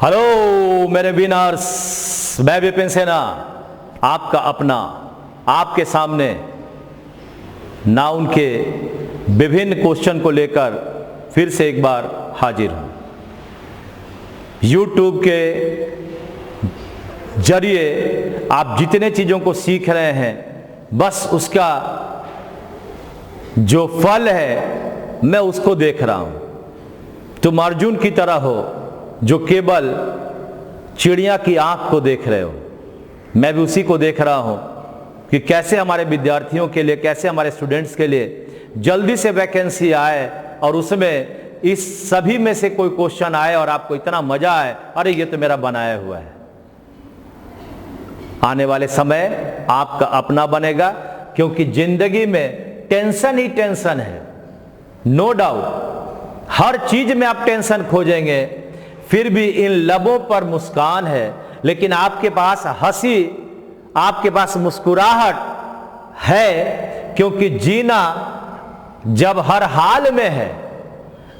Hello मेरे winners, मैं विपिन सेना आपका अपना आपके सामने नाउन के विभिन्न क्वेश्चन को लेकर फिर से एक बार हाजिर हूं। YouTube के जरिए आप जितने चीज़ों को सीख रहे हैं, बस उसका जो फल है मैं उसको देख रहा हूं। तुम अर्जुन की तरह हो जो केवल चिड़िया की आंख को देख रहे हो। मैं भी उसी को देख रहा हूं कि कैसे हमारे विद्यार्थियों के लिए, कैसे हमारे स्टूडेंट्स के लिए जल्दी से वैकेंसी आए और उसमें इस सभी में से कोई क्वेश्चन आए और आपको इतना मजा आए, अरे ये तो मेरा बनाया हुआ है। आने वाले समय आपका अपना बनेगा, क्योंकि जिंदगी में टेंशन ही टेंशन है, नो डाउट। हर चीज में आप टेंशन खोजेंगे, फिर भी इन लबों पर मुस्कान है, लेकिन आपके पास हंसी, आपके पास मुस्कुराहट है, क्योंकि जीना जब हर हाल में है,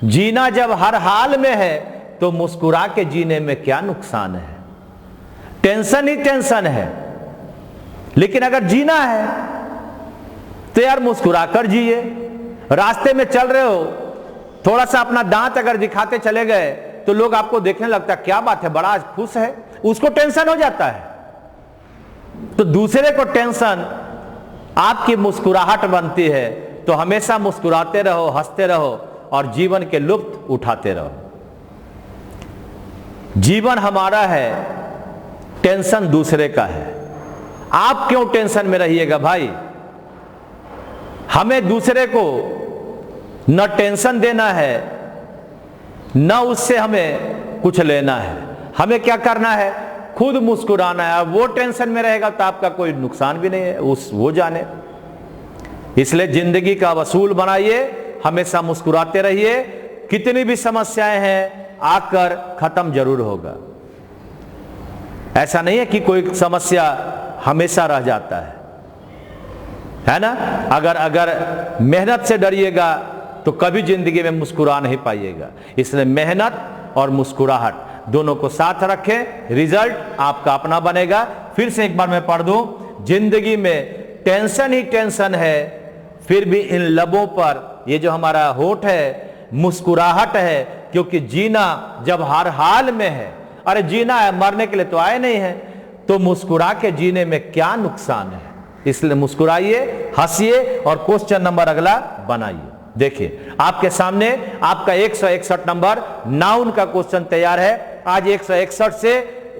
जीना जब हर हाल में है तो मुस्कुरा के जीने में क्या नुकसान है। टेंशन ही टेंशन है, लेकिन अगर जीना है तो यार मुस्कुरा कर जिए। रास्ते में चल रहे हो, थोड़ा सा अपना दांत अगर दिखाते चले गए तो लोग आपको देखने लगता है क्या बात है, बड़ा आज खुश है, उसको टेंशन हो जाता है। तो दूसरे को टेंशन आपकी मुस्कुराहट बनती है। तो हमेशा मुस्कुराते रहो, हंसते रहो और जीवन के लुत्फ उठाते रहो। जीवन हमारा है, टेंशन दूसरे का है। आप क्यों टेंशन में रहिएगा भाई? हमें दूसरे को न टेंशन देना है, न उससे हमें कुछ लेना है। हमें क्या करना है? खुद मुस्कुराना है। वो टेंशन में रहेगा तो आपका कोई नुकसान भी नहीं है, वो जाने। इसलिए जिंदगी का वसूल बनाइए, हमेशा मुस्कुराते रहिए। कितनी भी समस्याएं हैं आकर खत्म जरूर होगा। ऐसा नहीं है कि कोई समस्या हमेशा रह जाता है ना। अगर मेहनत से डरिएगा तो कभी जिंदगी में मुस्कुरा नहीं पाइएगा। इसलिए मेहनत और मुस्कुराहट दोनों को साथ रखें, रिजल्ट आपका अपना बनेगा। फिर से एक बार मैं पढ़ दूं, जिंदगी में टेंशन ही टेंशन है, फिर भी इन लबों पर, ये जो हमारा होठ है, मुस्कुराहट है, क्योंकि जीना जब हर हाल में है, अरे जीना है, मरने के लिए तो आए नहीं है, तो मुस्कुरा के जीने में क्या नुकसान है। इसलिए मुस्कुराइए, हंसिए और क्वेश्चन नंबर अगला बनाइए। देखिए आपके सामने आपका 161 नंबर नाउन का क्वेश्चन तैयार है। आज 161 से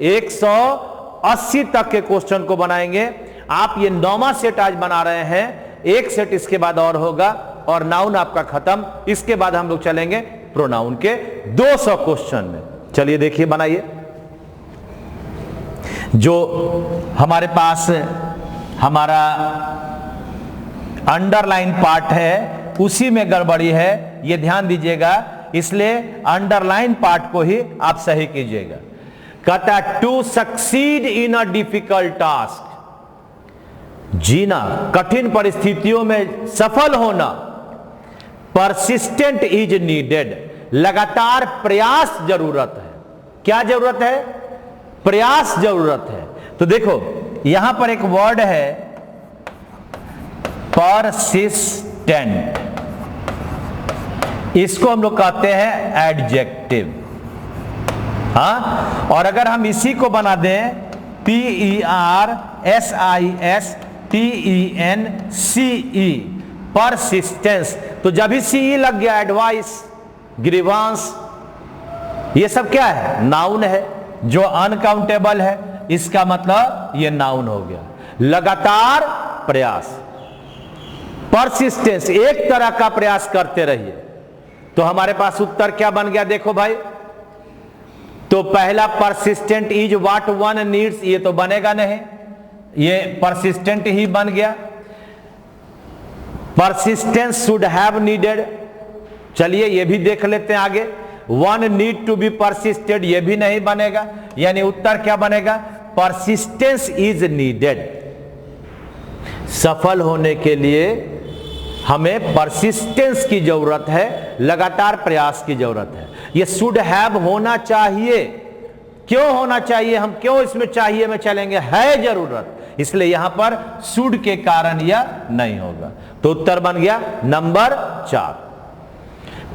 180 तक के क्वेश्चन को बनाएंगे। आप ये 9वां सेट आज बना रहे हैं, एक सेट इसके बाद और होगा और नाउन आपका खत्म। इसके बाद हम लोग चलेंगे प्रोनाउन के 200 क्वेश्चन में। चलिए देखिए, बनाइए। जो हमारे पास हमारा अंडरलाइन पार्ट है उसी में गड़बड़ी है, ये ध्यान दीजिएगा। इसलिए अंडरलाइन पार्ट को ही आप सही कीजिएगा। कहता है to succeed in a difficult task, जीना, कठिन परिस्थितियों में सफल होना। परसिस्टेंट इज नीडेड, लगातार प्रयास जरूरत है। क्या जरूरत है? प्रयास जरूरत है। तो देखो यहां पर एक वर्ड है परसिस्टेंट, इसको हम लोग कहते हैं एडजेक्टिव। हाँ, और अगर हम इसी को बना दें PERSISTENCE, परसिस्टेंस, तो जब भी CE लग गया, एडवाइस, ग्रीवांस, ये सब क्या है? नाउन है। जो अनकाउंटेबल है, इसका मतलब ये नाउन हो गया। लगातार प्रयास, परसिस्टेंस, एक तरह का प्रयास करते रहिए। तो हमारे पास उत्तर क्या बन गया? देखो भाई, तो पहला persistent is what one needs, ये तो बनेगा नहीं, ये परसिस्टेंट ही बन गया। परसिस्टेंस शुड हैव नीडेड, चलिए ये भी देख लेते हैं आगे। One need to be persisted, ये भी नहीं बनेगा। यानी उत्तर क्या बनेगा? Persistence is needed. सफल होने के लिए हमें परसिस्टेंस की जरूरत है, लगातार प्रयास की जरूरत है। ये शुड हैव होना चाहिए, क्यों होना चाहिए, हम क्यों इसमें चाहिए में चलेंगे, है जरूरत, इसलिए यहां पर शुड के कारण यह नहीं होगा। तो उत्तर बन गया नंबर 4।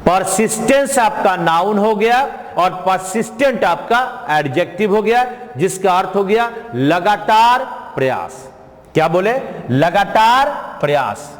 परसिस्टेंस आपका नाउन हो गया और परसिस्टेंट आपका एडजेक्टिव हो गया, जिसका अर्थ हो गया लगातार प्रयास। क्या बोले, लगातार प्रयास।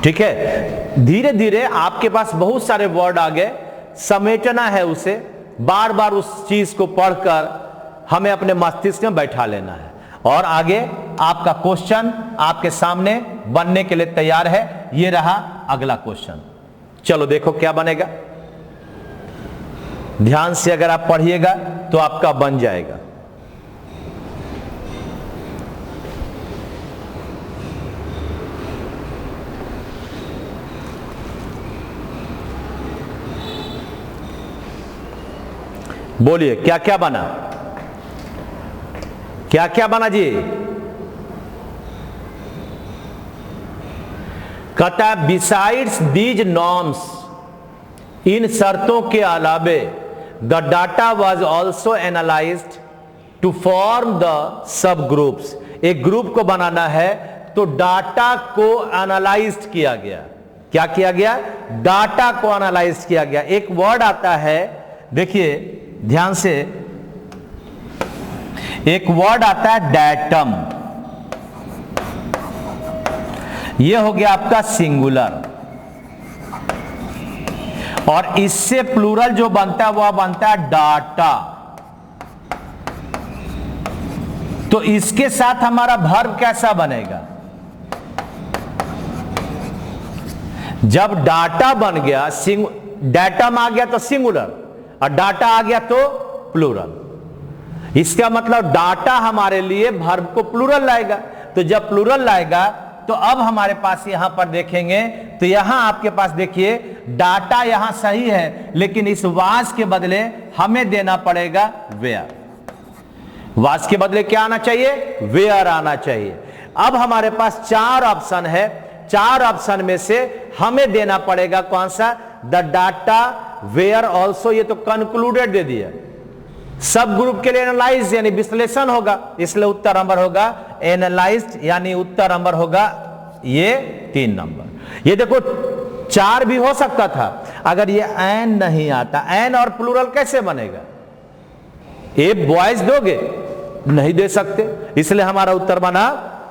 ठीक है, धीरे धीरे आपके पास बहुत सारे वर्ड आ गए, समेटना है उसे, बार बार उस चीज को पढ़कर हमें अपने मस्तिष्क में बैठा लेना है, और आगे आपका क्वेश्चन आपके सामने बनने के लिए तैयार है। ये रहा अगला क्वेश्चन, चलो देखो क्या बनेगा। ध्यान से अगर आप पढ़िएगा तो आपका बन जाएगा। बोलिए क्या क्या बना, क्या क्या बना जी। कहता है बिसाइड्स दीज नॉर्म्स, इन शर्तों के अलावे the data was also analysed to form the subgroups. एक ग्रुप को बनाना है तो डाटा को एनालाइज किया गया। क्या किया गया, डाटा को एनालाइज किया गया। एक वर्ड आता है, देखिए ध्यान से, एक वर्ड आता है डेटम, यह हो गया आपका सिंगुलर, और इससे प्लूरल जो बनता है वह बनता है डाटा। तो इसके साथ हमारा वर्ब कैसा बनेगा, जब डाटा बन गया, डेटम आ गया तो सिंगुलर, और डाटा आ गया तो प्लूरल। इसका मतलब डाटा हमारे लिए वर्ब को प्लूरल लाएगा। तो जब प्लूरल लाएगा तो अब हमारे पास यहां पर देखेंगे तो यहां आपके पास देखिए डाटा यहां सही है, लेकिन इस वाज के बदले हमें देना पड़ेगा वेयर। वाज के बदले क्या आना चाहिए, वेयर आना चाहिए। अब हमारे पास 4 ऑप्शन है, 4 ऑप्शन में से हमें देना पड़ेगा कौन सा, द डाटा वेयर ऑल्सो। ये तो कंक्लूडेड दे दिया, सब ग्रुप के लिए एनालाइज यानी विश्लेषण होगा, इसलिए उत्तर नंबर होगा एनालाइज्ड, यानी उत्तर नंबर होगा ये 3 नंबर। ये देखो 4 भी हो सकता था अगर ये एन नहीं आता। एन और प्लूरल कैसे बनेगा, ए बॉयज दोगे, नहीं दे सकते, इसलिए हमारा उत्तर बना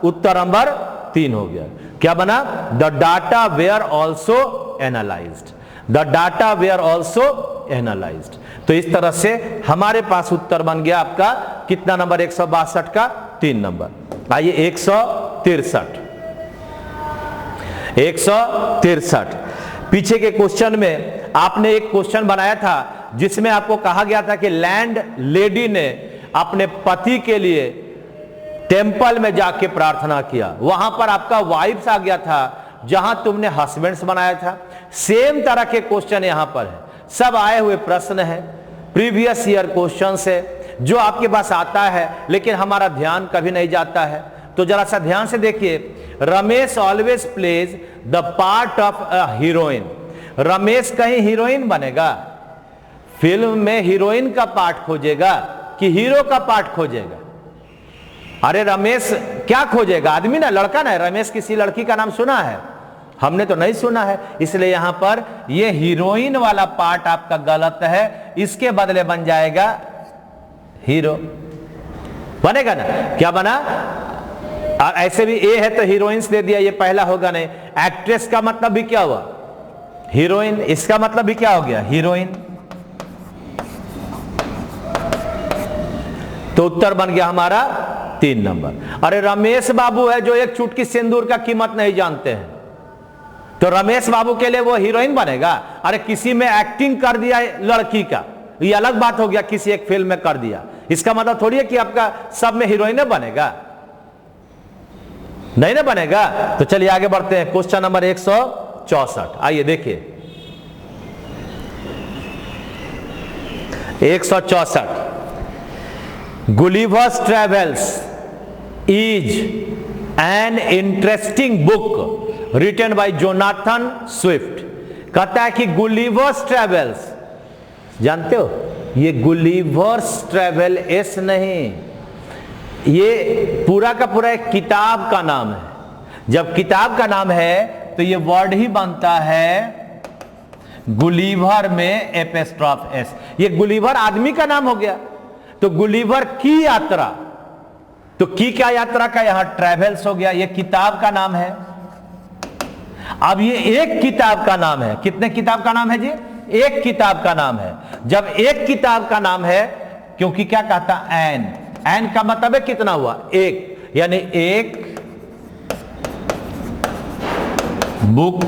उत्तर नंबर 3 हो गया। क्या बना, the data were also analysed, the data were also analysed. तो इस तरह से हमारे पास उत्तर बन गया आपका कितना नंबर, 162 का 3 नंबर। आइए 163, 163 पीछे के क्वेश्चन में आपने एक क्वेश्चन बनाया था जिसमें आपको कहा गया था कि लैंड लेडी ने अपने पति के लिए टेंपल में जाके प्रार्थना किया। वहां पर आपका वाइफ्स आ गया था जहां तुमने हस्बैंड्स बनाया था। सेम तरह के क्वेश्चन यहां पर है, सब आए हुए प्रश्न है, प्रीवियस ईयर क्वेश्चन है जो आपके पास आता है, लेकिन हमारा ध्यान कभी नहीं जाता है। तो जरा सा ध्यान से देखिए, Ramesh always plays the part of a heroine. Ramesh कहीं हीरोइन बनेगा, फिल्म में हीरोइन का पार्ट खोजेगा कि हीरो का पार्ट खोजेगा? अरे रमेश क्या खोजेगा, आदमी ना, लड़का ना। रमेश किसी लड़की का नाम सुना है, हमने तो नहीं सुना है, इसलिए यहां पर ये हीरोइन वाला पार्ट आपका गलत है, इसके बदले बन जाएगा हीरो, बनेगा ना। क्या बना, और ऐसे भी ए है तो हीरोइंस दे दिया, ये पहला होगा नहीं। एक्ट्रेस का मतलब भी क्या हुआ, हीरोइन, इसका मतलब भी क्या हो गया, हीरोइन। तो उत्तर बन गया हमारा 3 नंबर। अरे रमेश बाबू है जो एक चुटकी सिंदूर का कीमत नहीं जानते हैं, तो रमेश बाबू के लिए वो हीरोइन बनेगा? अरे किसी में एक्टिंग कर दिया लड़की का, ये अलग बात हो गया, किसी एक फिल्म में कर दिया, इसका मतलब थोड़ी है कि आपका सब में हीरोइन बनेगा, नहीं ना बनेगा। तो चलिए आगे बढ़ते हैं, क्वेश्चन नंबर 164। आइए देखिए 164, Gulliver's Travels is an interesting book written by Jonathan Swift. कहता है कि गुलिवर्स ट्रेवल्स, जानते हो ये गुलिवर्स ट्रेवल एस नहीं, ये पूरा का पूरा एक किताब का नाम है। जब किताब का नाम है तो ये वर्ड ही बनता है गुलिवर में एपिस्ट्रॉफ एस। ये गुलिवर आदमी का नाम हो गया, तो गुलिवर की यात्रा, तो की क्या यात्रा का यहां ट्रेवल्स हो गया, ये किताब का नाम है। अब ये एक किताब का नाम है, कितने किताब का नाम है जी? एक किताब का नाम है। जब एक किताब का नाम है, क्योंकि क्या कहता एन, एन का मतलब है कितना हुआ? एक, यानी एक बुक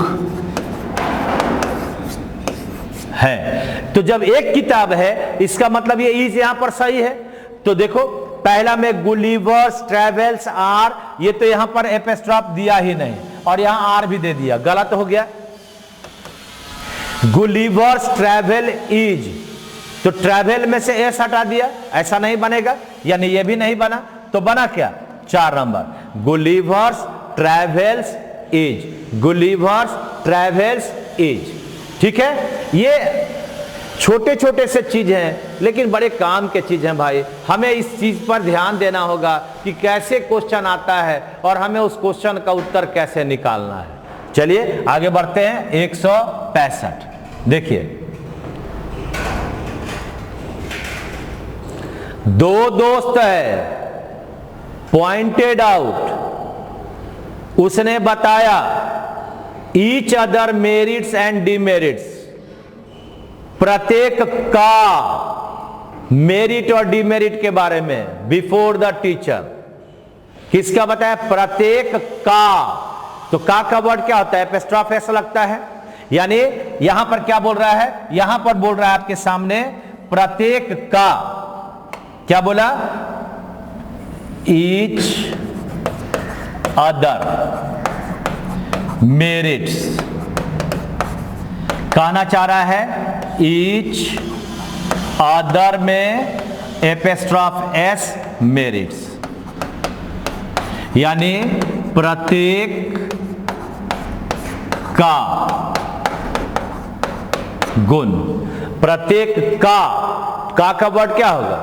है। तो जब एक किताब है, इसका मतलब ये इज यहां पर सही है। तो देखो पहला में गुलिवर्स ट्रेवल्स आर, ये तो यहां पर एपिस्ट्रॉफ दिया ही नहीं, और यहां आर भी दे दिया, गलत हो गया। गुलिवर्स ट्रेवल इज, तो ट्रेवल में से एस हटा दिया, ऐसा नहीं बनेगा, यानी ये भी नहीं बना। तो बना क्या? 4 number, Gulliver's Travels is, Gulliver's Travels is. ठीक है, ये छोटे छोटे से चीज हैं, लेकिन बड़े काम के चीज हैं भाई। हमें इस चीज पर ध्यान देना होगा कि कैसे क्वेश्चन आता है और हमें उस क्वेश्चन का उत्तर कैसे निकालना है। चलिए आगे बढ़ते हैं। 165 देखिए, दो दोस्त है, पॉइंटेड आउट, उसने बताया each other merits and demerits, प्रत्येक का मेरिट और डिमेरिट के बारे में बिफोर द टीचर। किसका बताया? प्रत्येक का। तो का वर्ड क्या होता है? एपिस्ट्रॉफ एस लगता है, यानी यहां पर क्या बोल रहा है? यहां पर बोल रहा है आपके सामने प्रत्येक का, क्या बोला? ईच अदर मेरिट्स, कहना चाह रहा है ईच अदर में एपिस्ट्रॉफ एस मेरिट्स, यानी प्रत्येक का गुण। प्रत्येक का वर्ड क्या होगा?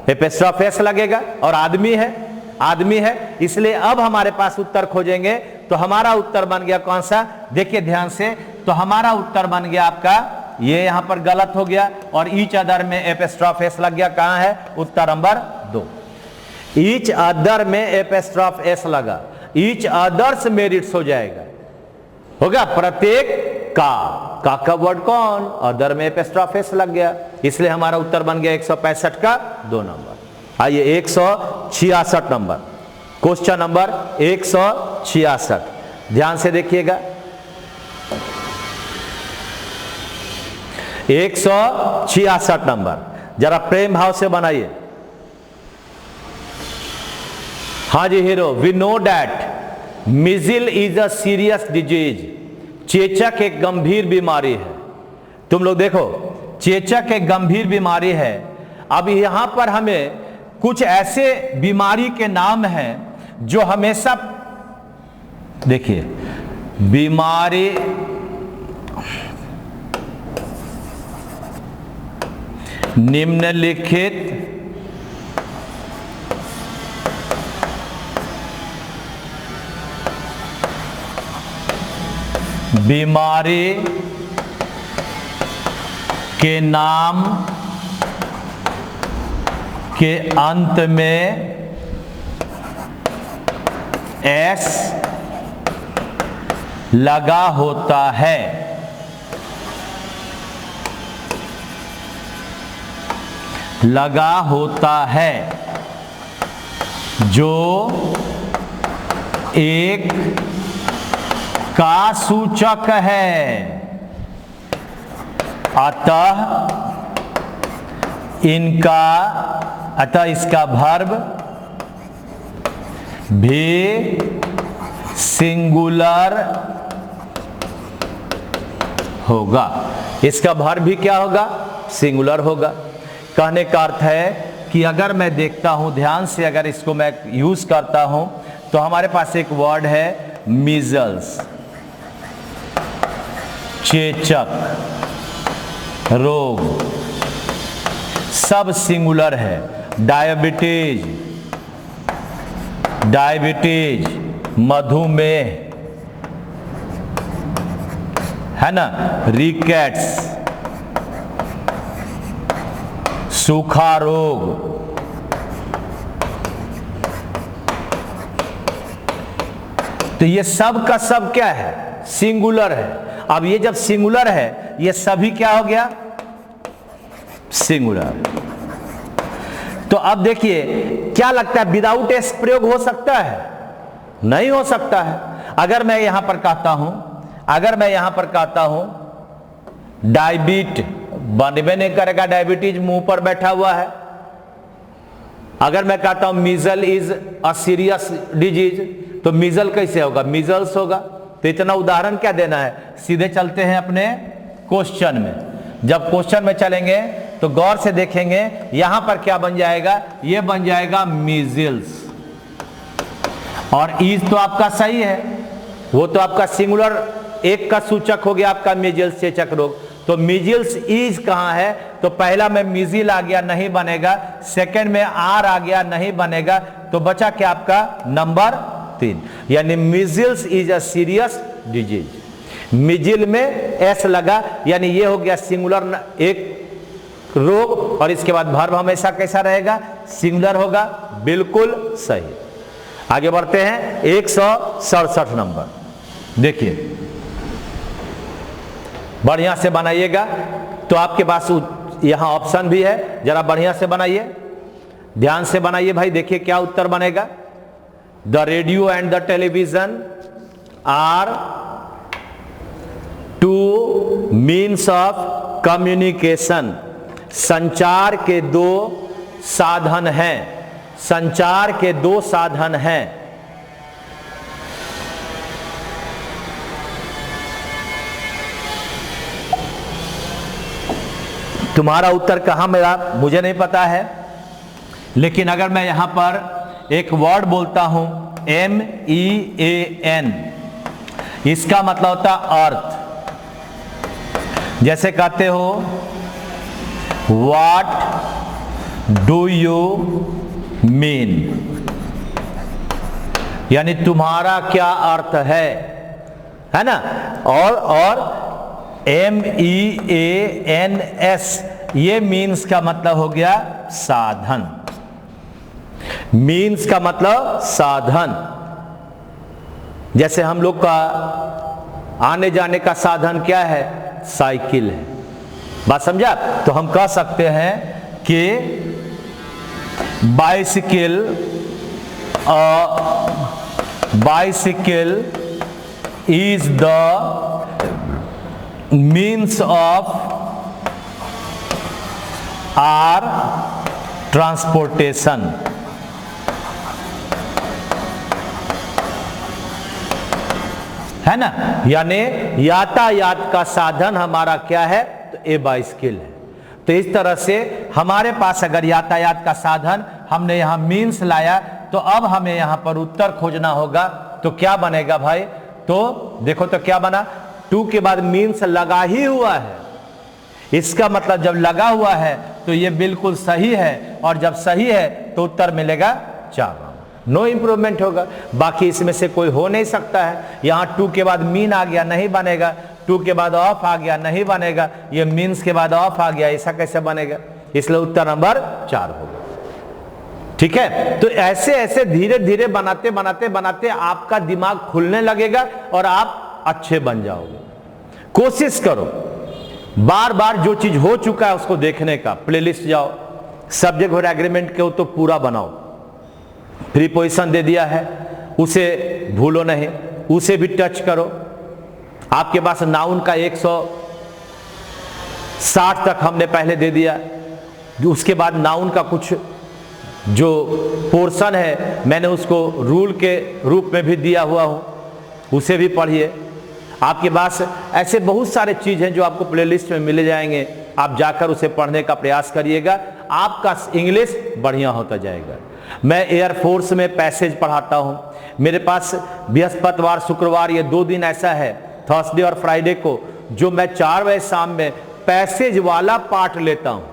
एपिस्ट्रॉफ एस लगेगा, और आदमी है, आदमी है, इसलिए अब हमारे पास उत्तर खोजेंगे। तो हमारा उत्तर बन गया कौन सा? देखिए ध्यान से, तो हमारा उत्तर बन गया आपका, ये यहां पर गलत हो गया, और ईच अदर में एपिस्ट्रॉफ एस लग गया। कहां है? उत्तर नंबर 2। ईच अदर में एपिस्ट्रॉफ एस लगा, ईच अदर्स मेरिट्स हो जाएगा, होगा प्रत्येक का वर्ड कौन? अदर में एपिस्ट्रॉफ एस लग गया, इसलिए हमारा उत्तर बन गया 165 का 2 नंबर। आइए 166 नंबर, क्वेश्चन नंबर 166, ध्यान से देखिएगा। 166 नंबर, जरा प्रेम भाव से बनाइए। हाँ जी hero, we know that measles is a serious disease, चेचक एक गंभीर बीमारी है। तुम लोग देखो, चेचक एक गंभीर बीमारी है। अब यहां पर हमें कुछ ऐसे बीमारी के नाम हैं जो हमेशा, देखिए बीमारी, निम्नलिखित बीमारी के नाम के अंत में एस लगा होता है। लगा होता है, जो एक का सूचक है। अतः इसका वर्ब भी सिंगुलर होगा। इसका वर्ब भी क्या होगा? सिंगुलर होगा। कहने का अर्थ है कि अगर मैं देखता हूं ध्यान से, अगर इसको मैं यूज करता हूं तो हमारे पास एक वर्ड है मीजल्स, चेचक रोग, सब सिंगुलर है। डायबिटीज, डायबिटीज, मधुमेह, है ना, रिकेट्स, सूखा रोग, तो ये सब का सब क्या है, सिंगुलर है। अब ये जब सिंगुलर है, ये सभी क्या हो गया, सिंगुलर। तो अब देखिए क्या लगता है, विदाउट एस प्रयोग हो सकता है? नहीं हो सकता है। अगर मैं यहां पर कहता हूं, अगर मैं यहां पर कहता हूं डायबिट, बनबे नहीं करेगा, डायबिटीज मुंह पर बैठा हुआ है। अगर मैं कहता हूं मीजल इज अ सीरियस डिजीज, तो मीजल कैसे होगा, मीजल्स होगा। तो इतना उदाहरण क्या देना है, सीधे चलते हैं अपने क्वेश्चन में। जब क्वेश्चन में चलेंगे तो गौर से देखेंगे, यहां पर क्या बन जाएगा, ये बन जाएगा मीजल्स, और इज तो आपका सही है, वो तो आपका सिंगुलर एक का सूचक हो गया आपका मीजल्स चेचक रोग। तो मीजल्स इज कहां है, तो पहला में मीजिल आ गया, नहीं बनेगा। सेकंड में आर आ गया, नहीं बनेगा। तो बचा क्या आपका नंबर 3, यानी measles is a serious disease. Measles में एस लगा, यानी ये हो गया सिंगुलर एक रोग, और इसके बाद वर्ब हमेशा कैसा रहेगा, सिंगुलर होगा। बिल्कुल सही। आगे बढ़ते हैं 167 नंबर। देखिए बढ़िया से बनाइएगा। तो आपके पास यहां ऑप्शन भी है, जरा बढ़िया से बनाइए, ध्यान से बनाइए भाई। देखिए क्या उत्तर बनेगा। The radio and the television are two means of communication, संचार के दो साधन हैं, संचार के दो साधन हैं। तुम्हारा उत्तर कहां मिला मुझे नहीं पता है, लेकिन अगर मैं यहां पर एक वर्ड बोलता हूं MEAN, इसका मतलब होता अर्थ। जैसे कहते हो व्हाट डू यू मीन, यानी तुम्हारा क्या अर्थ है ना। और MEANS, ये मीन्स का मतलब हो गया साधन। मीन्स का मतलब साधन। जैसे हम लोग का आने जाने का साधन क्या है, साइकिल है। बात समझा। तो हम कह सकते हैं कि bicycle is the means of our transportation. है ना, यानी यातायात का साधन हमारा क्या है, तो ए बाइसिकल है। तो इस तरह से हमारे पास अगर यातायात का साधन हमने यहां मीन्स लाया, तो अब हमें यहां पर उत्तर खोजना होगा। तो क्या बनेगा भाई, तो देखो तो क्या बना, टू के बाद मीन्स लगा ही हुआ है। इसका मतलब जब लगा हुआ है तो ये बिल्कुल सही है, और जब सही है तो उत्तर मिलेगा 4। नो इंप्रूवमेंट होगा। बाकी इसमें से कोई हो नहीं सकता है। यहां टू के बाद मीन आ गया, नहीं बनेगा। टू के बाद ऑफ आ गया, नहीं बनेगा। ये मीन्स के बाद ऑफ आ गया, ऐसा कैसे बनेगा। इसलिए उत्तर नंबर 4 होगा। ठीक है। तो ऐसे ऐसे धीरे धीरे बनाते बनाते बनाते आपका दिमाग खुलने लगेगा और आप अच्छे बन जाओगे। कोशिश करो बार बार जो चीज हो चुका है उसको देखने का। प्लेलिस्ट जाओ, सब्जेक्ट और एग्रीमेंट के तो पूरा बनाओ। प्रीपोजिशन दे दिया है, उसे भूलो नहीं, उसे भी टच करो। आपके पास नाउन का 160 तक हमने पहले दे दिया। उसके बाद नाउन का कुछ जो पोर्शन है मैंने उसको रूल के रूप में भी दिया हुआ हूं, उसे भी पढ़िए। आपके पास ऐसे बहुत सारे चीज हैं जो आपको प्लेलिस्ट में मिल जाएंगे। आप जाकर उसे पढ़ने का प्रयास करिएगा, आपका इंग्लिश बढ़िया होता जाएगा। मैं एयरफोर्स में पैसेज पढ़ाता हूं। मेरे पास बृहस्पतिवार शुक्रवार ये 2 दिन ऐसा है, थर्सडे और फ्राइडे को, जो मैं 4 बजे शाम में पैसेज वाला पाठ लेता हूं।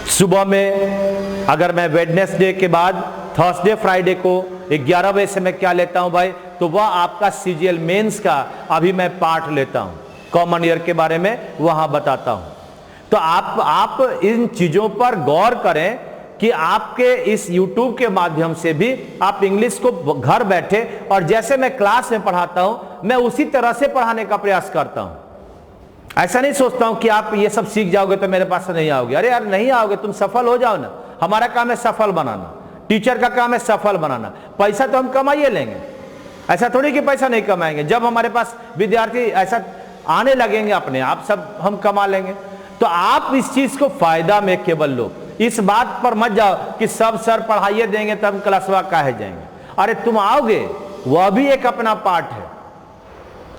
सुबह में अगर मैं वेडनेसडे के बाद थर्सडे फ्राइडे को 11 बजे से मैं क्या लेता हूं भाई, तो वह आपका सीजीएल मेंस का अभी मैं पाठ लेता हूं, कॉमन ईयर के बारे में वहां बताता हूं। तो आप इन चीजों पर गौर करें कि आपके इस YouTube के माध्यम से भी आप इंग्लिश को घर बैठे, और जैसे मैं क्लास में पढ़ाता हूं मैं उसी तरह से पढ़ाने का प्रयास करता हूं। ऐसा नहीं सोचता हूं कि आप ये सब सीख जाओगे तो मेरे पास नहीं आओगे। अरे यार नहीं आओगे, तुम सफल हो जाओ ना। हमारा काम है सफल बनाना, टीचर का काम है सफल बनाना। पैसा तो हम कमाइए लेंगे, ऐसा थोड़ी कि पैसा नहीं कमाएंगे। जब हमारे पास विद्यार्थी ऐसा आने लगेंगे अपने आप, सब हम कमा लेंगे। तो आप इस चीज को फायदा में केवल लो, इस बात पर मत जाओ कि सब सर पढ़ाइए देंगे तब क्लासवा काहे जाएंगे। अरे तुम आओगे, वह भी एक अपना पार्ट है,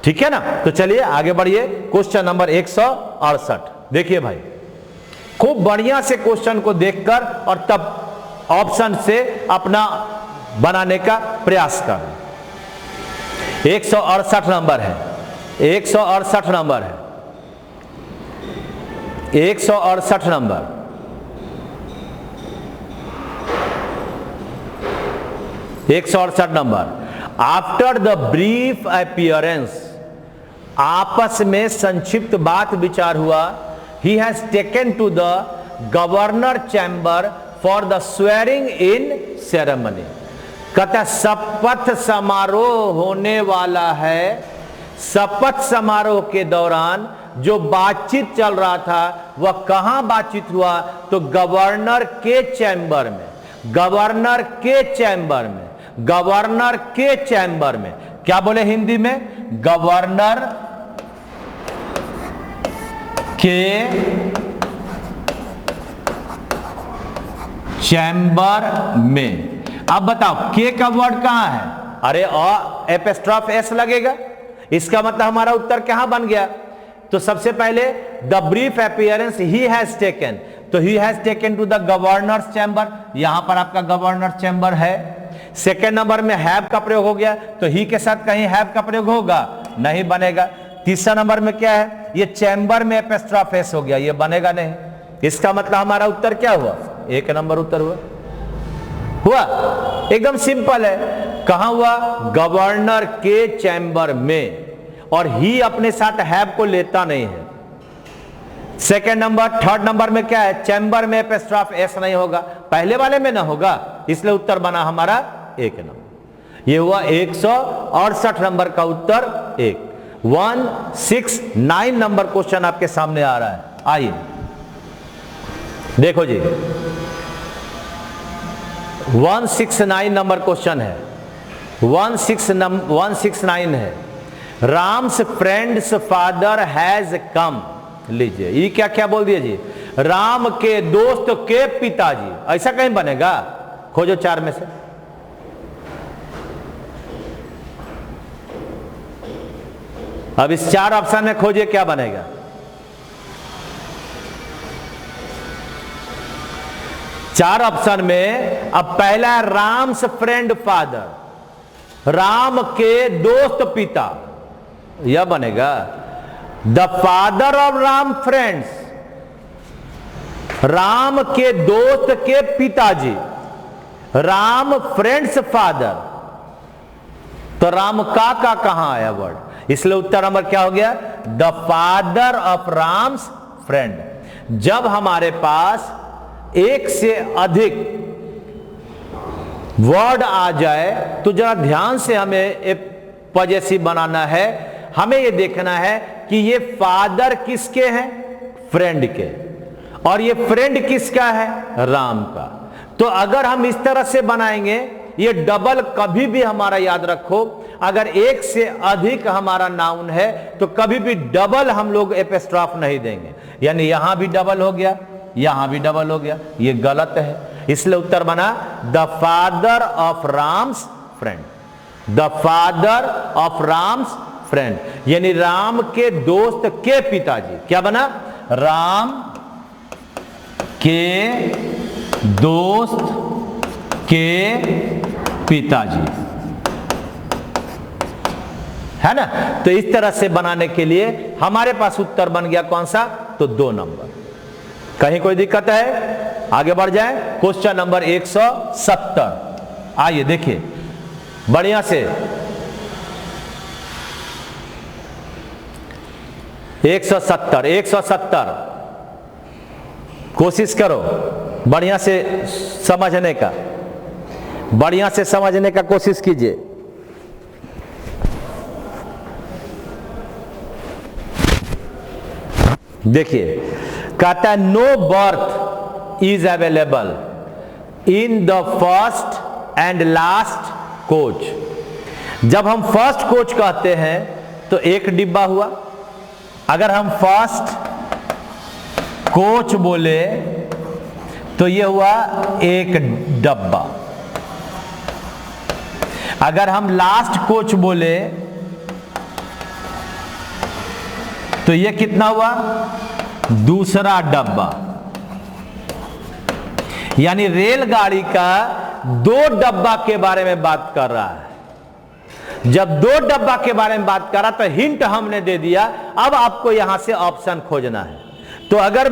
ठीक है ना। तो चलिए आगे बढ़िए। क्वेश्चन नंबर 168 देखिए भाई, खूब बढ़िया से क्वेश्चन को देखकर और तब ऑप्शन से अपना बनाने का प्रयास कर। 168 नंबर है, 168 नंबर है, 168 number. After the brief appearance, आपस में संक्षिप्त बात विचार हुआ। He has taken to the governor chamber for the swearing in ceremony. कहता शपथ समारोह होने वाला है। शपथ समारोह के दौरान जो बातचीत चल रहा था वह कहां बातचीत हुआ, तो गवर्नर के चैम्बर में, गवर्नर के चैम्बर में, गवर्नर के चैम्बर में। क्या बोले हिंदी में, गवर्नर के चैम्बर में। अब बताओ के का वर्ड कहां है, अरे एपिस्ट्रॉफ एस लगेगा, इसका मतलब हमारा उत्तर कहां बन गया। तो सबसे पहले the brief appearance he has taken, तो he has taken to the governor's chamber, यहां पर आपका गवर्नर चैम्बर है। सेकेंड नंबर में हैव का प्रयोग हो गया, तो ही के साथ कहीं हैव का प्रयोग होगा, नहीं बनेगा। तीसरा नंबर में क्या है, ये चैम्बर में एपिस्ट्रॉफ एस हो गया, ये बनेगा नहीं। इसका मतलब हमारा उत्तर क्या हुआ, 1 नंबर उत्तर हुआ। एकदम सिंपल है। कहां हुआ, गवर्नर के चैम्बर में, और ही अपने साथ हैव को लेता नहीं है। सेकेंड नंबर, थर्ड नंबर में क्या है, चैम्बर में एपिस्ट्रॉफ एस नहीं होगा, पहले वाले में ना होगा, इसलिए उत्तर बना हमारा 1 नंबर। ये हुआ 168 नंबर का उत्तर 1। 169 नंबर क्वेश्चन आपके सामने आ रहा है। आइए देखो जी, 169 नंबर क्वेश्चन है। 169 है, Ram's friends father has come. लीजिए ये क्या क्या बोल दिए जी, राम के दोस्त के पिताजी, ऐसा कहीं बनेगा, खोजो 4 में से। अब इस 4 ऑप्शन में खोजिए क्या बनेगा। चार ऑप्शन में अब पहला है राम्स फ्रेंड फादर, राम के दोस्त पिता, यह बनेगा। The father of Ram friends, Ram के दोस्त के पिताजी, राम फ्रेंड्स फादर, तो राम का कहां आया वर्ड, इसलिए उत्तर नंबर क्या हो गया, the father of Ram's friend. जब हमारे पास एक से अधिक वर्ड आ जाए तो जरा ध्यान से हमें एक पॉजेसिव बनाना है। हमें यह देखना है कि ये फादर किसके हैं, फ्रेंड के, और ये फ्रेंड किसका है, राम का। तो अगर हम इस तरह से बनाएंगे, ये डबल कभी भी हमारा याद रखो, अगर एक से अधिक हमारा नाउन है तो कभी भी डबल हम लोग एपिस्ट्रॉफ नहीं देंगे, यानी यहां भी डबल हो गया, यहां भी डबल हो गया, ये गलत है। इसलिए उत्तर बना the father of Ram's friend, the father of Ram's friend, यानी राम के दोस्त के पिताजी। क्या बना, राम के दोस्त के पिताजी, है ना। तो इस तरह से बनाने के लिए हमारे पास उत्तर बन गया कौन सा, तो 2 नंबर। कहीं कोई दिक्कत है, आगे बढ़ जाए। क्वेश्चन नंबर 170, आइए देखिए बढ़िया से। 170 कोशिश करो बढ़िया से समझने का, बढ़िया से समझने का कोशिश कीजिए। देखिए कहता है no berth is available in the first and last coach. जब हम फर्स्ट कोच कहते हैं तो एक डिब्बा हुआ, अगर हम फर्स्ट कोच बोले तो यह हुआ एक डब्बा, अगर हम लास्ट कोच बोले तो यह कितना हुआ, दूसरा डब्बा। यानी रेलगाड़ी का 2 डब्बा के बारे में बात कर रहा है। जब 2 डब्बा के बारे में बात कर रहा तो हिंट हमने दे दिया, अब आपको यहां से ऑप्शन खोजना है। तो अगर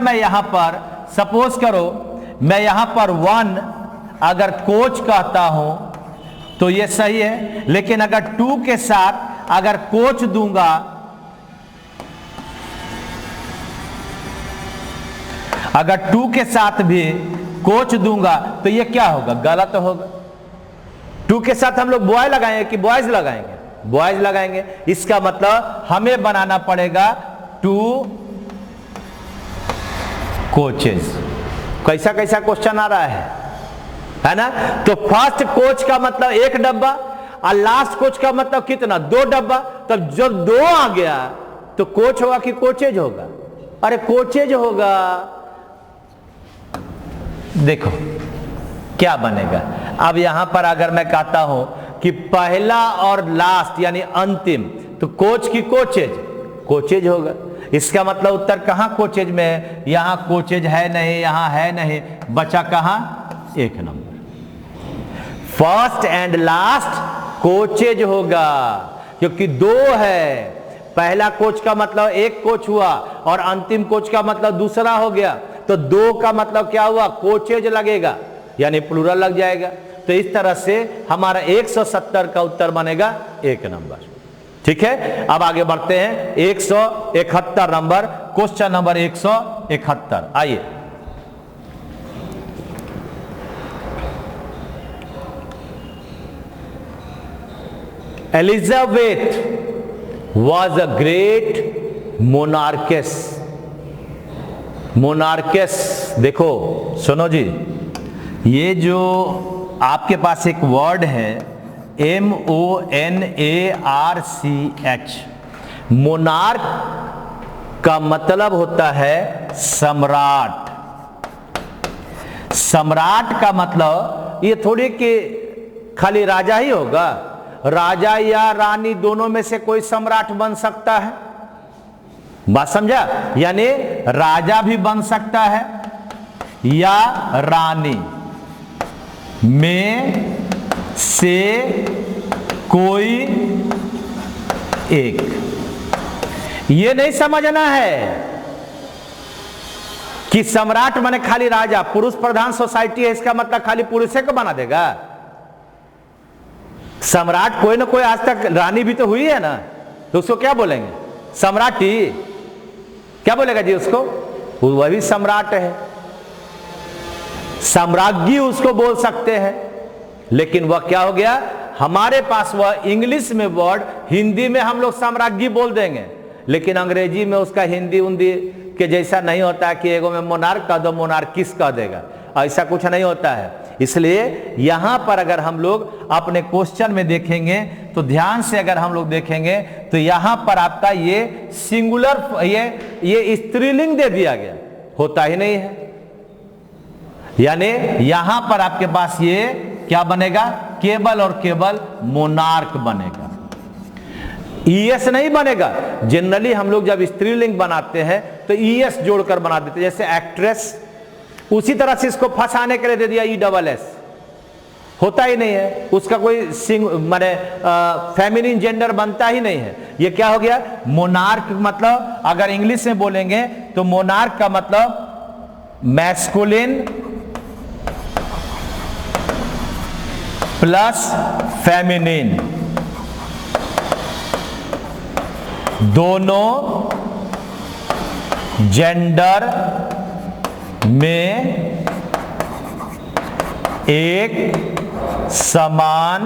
मैं यहां पर सपोज करो मैं यहां पर 1 अगर कोच कहता हूं तो यह सही है, लेकिन अगर 2 के साथ अगर कोच दूंगा, अगर 2 के साथ भी कोच दूंगा तो यह क्या होगा, गलत होगा। 2 के साथ हम लोग बॉय लगाएंगे कि बॉयज लगाएंगे, बॉयज लगाएंगे। इसका मतलब हमें बनाना पड़ेगा 2 कोचेस। कैसा कैसा क्वेश्चन आ रहा है ना। तो फर्स्ट कोच का मतलब 1 डब्बा और लास्ट कोच का मतलब कितना, 2 डब्बा। तब जब 2 आ गया तो कोच होगा कि कोचेज होगा, अरे कोचेज होगा। देखो क्या बनेगा। अब यहां पर अगर मैं कहता हूं कि पहला और लास्ट यानी अंतिम, तो कोच की कोचेज, कोचेज होगा। इसका मतलब उत्तर कहां कोचेज में है, यहां कोचेज है नहीं, यहां है नहीं, बचा कहां, 1 number. First and last coaches होगा क्योंकि 2 है। पहला कोच का मतलब 1 कोच हुआ और अंतिम कोच का मतलब दूसरा हो गया, तो 2 का मतलब क्या हुआ, कोचेज लगेगा यानी प्लूरल लग जाएगा। तो इस तरह से हमारा 170 का उत्तर बनेगा 1 नंबर। ठीक है, अब आगे बढ़ते हैं 171 नंबर, क्वेश्चन नंबर 171। आइए एलिजाबेथ वॉज अ ग्रेट मोनार्केस। मोनार्केस, देखो सुनो जी, ये जो आपके पास एक वर्ड है MONARCH, मोनार्क का मतलब होता है सम्राट। सम्राट का मतलब ये थोड़ी कि खाली राजा ही होगा, राजा या रानी दोनों में से कोई सम्राट बन सकता है। बात समझा, यानी राजा भी बन सकता है या रानी में से कोई एक। ये नहीं समझना है कि सम्राट माने खाली राजा, पुरुष प्रधान सोसाइटी है इसका मतलब खाली पुरुषों को बना देगा। सम्राट कोई ना कोई आज तक रानी भी तो हुई है ना, तो उसको क्या बोलेंगे, सम्राटी। क्या बोलेगा जी उसको, वह भी सम्राट है, सम्राज्ञी उसको बोल सकते हैं। लेकिन वह क्या हो गया, हमारे पास वह इंग्लिश में वर्ड, हिंदी में हम लोग सम्राज्ञी बोल देंगे, लेकिन अंग्रेजी में उसका हिंदी उन्दी के जैसा नहीं होता है कि एगो में मोनार्क कह दो मोनार्किस कह देगा, ऐसा कुछ नहीं होता है। इसलिए यहां पर अगर हम लोग अपने क्वेश्चन में देखेंगे तो ध्यान से अगर हम लोग देखेंगे तो यहां पर आपका ये सिंगुलर, ये स्त्रीलिंग दे दिया गया, होता ही नहीं है। यानी यहां पर आपके पास ये क्या बनेगा, केवल और केवल मोनार्क बनेगा, ईएस नहीं बनेगा। जनरली हम लोग जब स्त्रीलिंग बनाते हैं तो ईएस जोड़कर बना देते हैं, जैसे एक्ट्रेस, उसी तरह से इसको फंसाने के लिए दे दिया ESS, होता ही नहीं है, उसका कोई माने फेमिनिन जेंडर बनता ही नहीं है। ये क्या हो गया? मोनार्क मतलब अगर इंग्लिश में बोलेंगे तो मोनार्क का मतलब मैस्कुलिन प्लस फेमिनिन, दोनों जेंडर में एक समान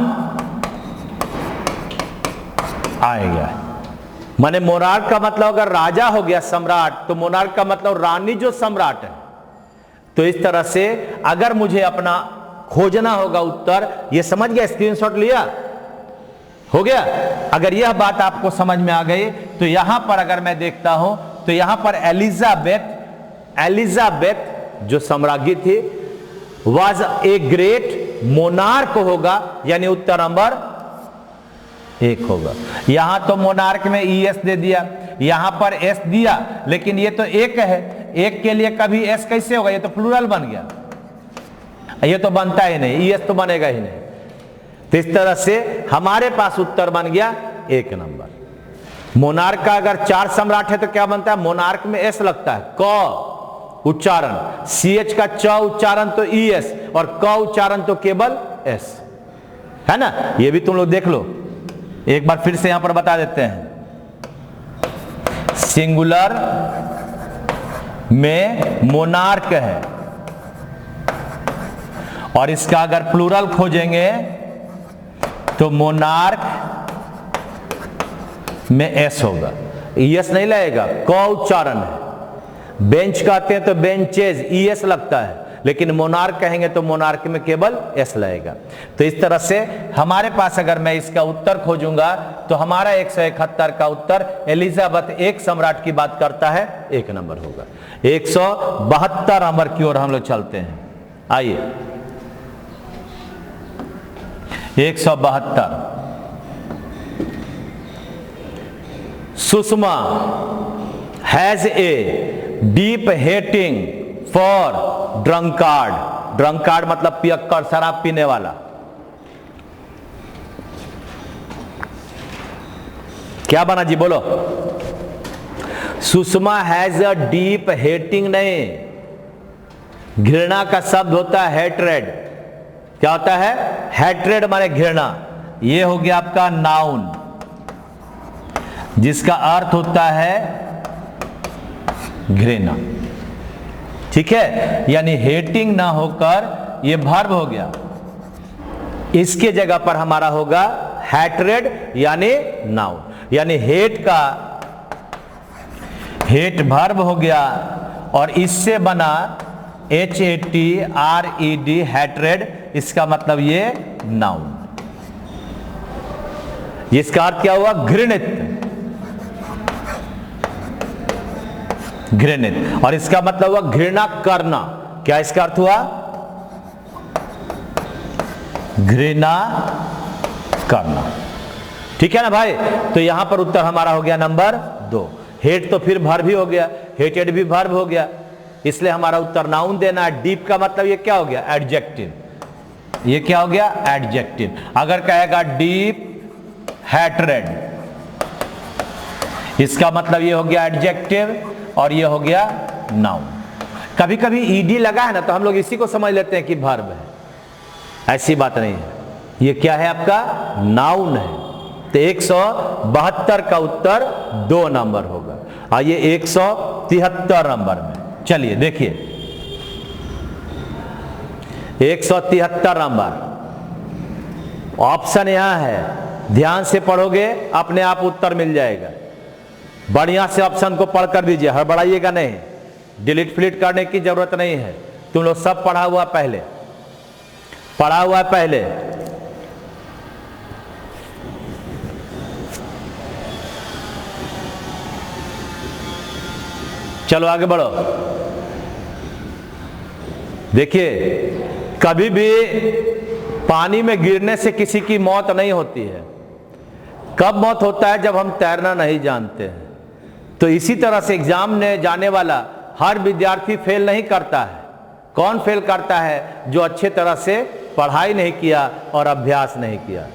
आएगा। माने मोनार्क का मतलब अगर राजा हो गया सम्राट, तो मोनार्क का मतलब रानी जो सम्राट है। तो इस तरह से अगर मुझे अपना खोजना होगा उत्तर, ये समझ गया, स्क्रीनशॉट लिया, हो गया। अगर यह बात आपको समझ में आ गई तो यहां पर अगर मैं देखता हूं तो यहां पर एलिजाबेथ जो सम्राज्ञी थी वाज ए ग्रेट मोनार्क होगा, यानी उत्तर नंबर 1 होगा। यहां तो मोनार्क में ES दे दिया, यहां पर S दिया, लेकिन ये तो एक है, एक के लिए कभी S कैसे होगा? ये तो प्लूरल बन गया, ये तो बनता ही नहीं, ES तो बनेगा ही नहीं। तो इस तरह से हमारे पास उत्तर बन गया 1 नंबर। मोनार्क का अगर 4 सम्राट है तो क्या बनता है? मोनार्क में S लगता है, क उच्चारण, CH का च उच्चारण तो ES, और क उच्चारण तो केवल S है ना। ये भी तुम लोग देख लो, एक बार फिर से यहां पर बता देते हैं। सिंगुलर में मोनार्क है, और इसका अगर प्लूरल खोजेंगे तो मोनार्क में S होगा, ES नहीं लगेगा, क उच्चारण है। बेंच कहते हैं तो बेंचेज, ES लगता है, लेकिन मोनार्क कहेंगे तो मोनार्क में केवल S लगेगा। तो इस तरह से हमारे पास अगर मैं इसका उत्तर खोजूंगा तो हमारा 171 का उत्तर एलिजाबेथ एक सम्राट की बात करता है, 1 नंबर होगा। 172 नंबर की ओर हम लोग चलते हैं। आइए 172, Sushma has a deep hating for drunkard. Drunkard मतलब पियक्कड़, शराब पीने वाला। क्या बना जी, बोलो। Sushma has a deep hating नहीं, घृणा का शब्द होता है हेट्रेड। क्या होता है? हेट्रेड माने घृणा। ये हो गया आपका नाउन, जिसका अर्थ होता है घृणा। ठीक है, यानी हेटिंग ना होकर ये वर्ब हो गया। इसके जगह पर हमारा होगा हैट्रेड यानी नाउन, यानी हेट का हेट वर्ब हो गया, और इससे बना HATRED हैट्रेड, इसका मतलब ये नाउन। इसका अर्थ क्या हुआ? घृणित, घृणित। और इसका मतलब हुआ घृणा करना। क्या इसका अर्थ हुआ? घृणा करना। ठीक है ना भाई। तो यहां पर उत्तर हमारा हो गया नंबर 2। हेट तो फिर वर्ब भी हो गया, हेटेड भी वर्ब हो गया, इसलिए हमारा उत्तर नाउन देना है। डीप का मतलब ये क्या हो गया? एडजेक्टिव। ये क्या हो गया? एडजेक्टिव। अगर कहेगा डीप हैट्रेड, इसका मतलब ये हो गया एडजेक्टिव, और ये हो गया नाउन। कभी कभी ईडी लगा है ना, तो हम लोग इसी को समझ लेते हैं कि वर्ब है, ऐसी बात नहीं है। ये क्या है? आपका नाउन है। तो 172 का उत्तर 2 नंबर होगा। आइए 173 नंबर में चलिए देखिए। 173 नंबर ऑप्शन यहां है, ध्यान से पढ़ोगे अपने आप उत्तर मिल जाएगा। बढ़िया से ऑप्शन को पढ़ कर दीजिए, हड़बड़ाइएगा नहीं, डिलीट फिलीट करने की जरूरत नहीं है। तुम लोग सब पढ़ा हुआ पहले, पढ़ा हुआ पहले। चलो आगे बढ़ो। देखिए, कभी भी पानी में गिरने से किसी की मौत नहीं होती है। कब मौत होता है? जब हम तैरना नहीं जानते हैं। तो इसी तरह से एग्जाम में जाने वाला हर विद्यार्थी फेल नहीं करता है, कौन फेल करता है? जो अच्छे तरह से पढ़ाई नहीं किया और अभ्यास नहीं किया।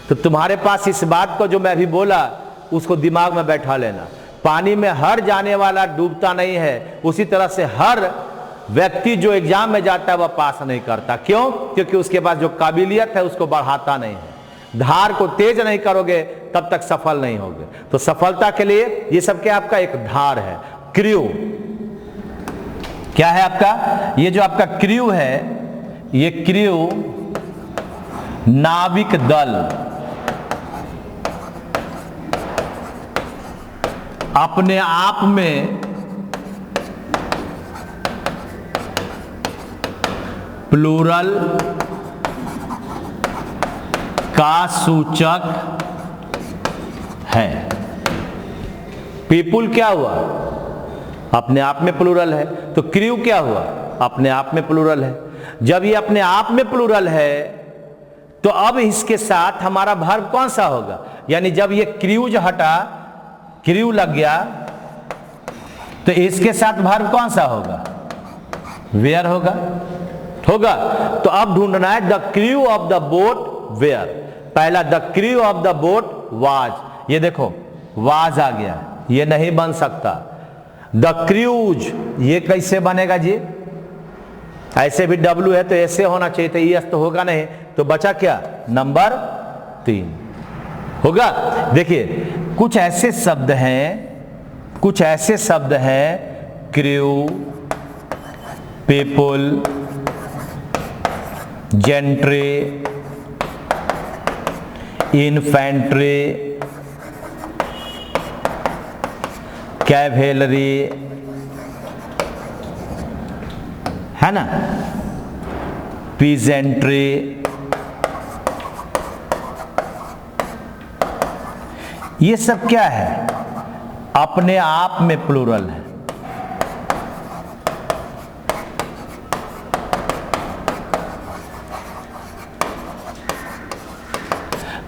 तो तुम्हारे पास इस बात को जो मैं अभी बोला उसको दिमाग में बैठा लेना। पानी में हर जाने वाला डूबता नहीं है, उसी तरह से हर व्यक्ति जो एग्जाम में जाता है वह पास नहीं करता। क्यों? क्योंकि उसके पास जो काबिलियत है उसको बढ़ाता नहीं है। धार को तेज नहीं करोगे तब तक सफल नहीं होगे। तो सफलता के लिए ये सब क्या आपका एक धार है। क्रू क्या है आपका? ये जो आपका क्रू है, ये क्रू नाविक दल अपने आप में प्लूरल का सूचक है। पीपुल क्या हुआ? अपने आप में प्लूरल है। तो क्रू क्या हुआ? अपने आप में प्लूरल है। जब ये अपने आप में प्लूरल है तो अब इसके साथ हमारा वर्ब कौन सा होगा? यानी जब ये क्रूज हटा, क्रू लग गया, तो इसके साथ वर्ब कौन सा होगा? वेयर होगा। तो अब ढूंढना है the crew of the boat were. पहला the crew of the boat was, ये देखो वाज आ गया, ये नहीं बन सकता। द क्रूज ये कैसे बनेगा जी? ऐसे भी डब्ल्यू है तो ऐसे होना चाहिए, तो यस तो होगा नहीं, तो बचा क्या? नंबर 3 होगा। देखिए कुछ ऐसे शब्द हैं crew, people, gentry, infantry, cavalry, है ना, पीजेंट्री, ये सब क्या है? अपने आप में प्लूरल है।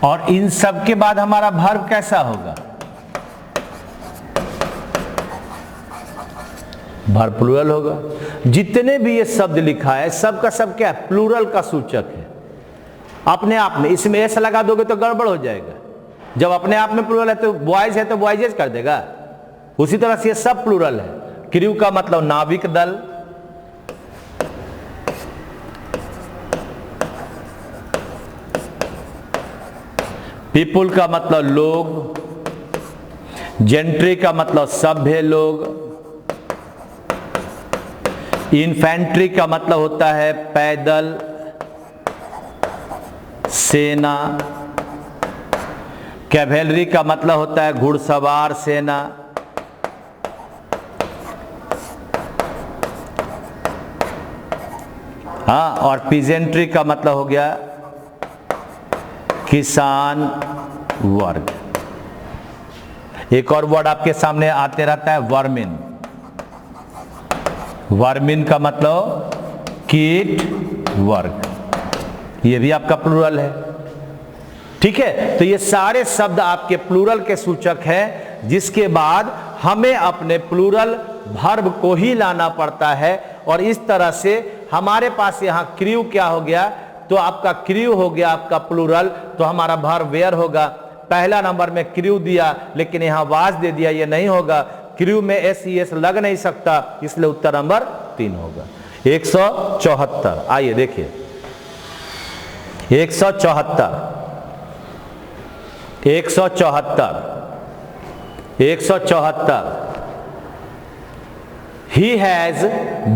और इन सब के बाद हमारा वर्ब कैसा होगा? वर्ब प्लूरल होगा। जितने भी ये शब्द लिखा है सबका सब क्या है? प्लूरल का सूचक है अपने आप में। इसमें एस लगा दोगे तो गड़बड़ हो जाएगा। जब अपने आप में प्लूरल है तो बॉयज है तो बॉयजेज कर देगा। उसी तरह से ये सब प्लूरल है। क्रू का मतलब नाविक दल, पीपुल का मतलब लोग, जेंट्री का मतलब सभ्य लोग, इन्फेंट्री का मतलब होता है पैदल सेना, कैवेलरी का मतलब होता है घुड़सवार सेना, हाँ, और पीजेंट्री का मतलब हो गया किसान वर्ग। एक और वर्ड आपके सामने आते रहता है वर्मिन। वर्मिन का मतलब कीट वर्ग, ये भी आपका प्लूरल है। ठीक है, तो ये सारे शब्द आपके प्लूरल के सूचक हैं, जिसके बाद हमें अपने प्लूरल वर्ब को ही लाना पड़ता है। और इस तरह से हमारे पास यहाँ क्रू क्या हो गया? तो आपका क्रू हो गया आपका प्लूरल, तो हमारा वर्ब वेयर होगा। पहला नंबर में क्रू दिया लेकिन यहाँ वाज दे दिया, ये नहीं होगा। क्रू में एस लग नहीं सकता, इसलिए उत्तर नंबर 3 होगा। 174। आइए देखिए 174 ही हैज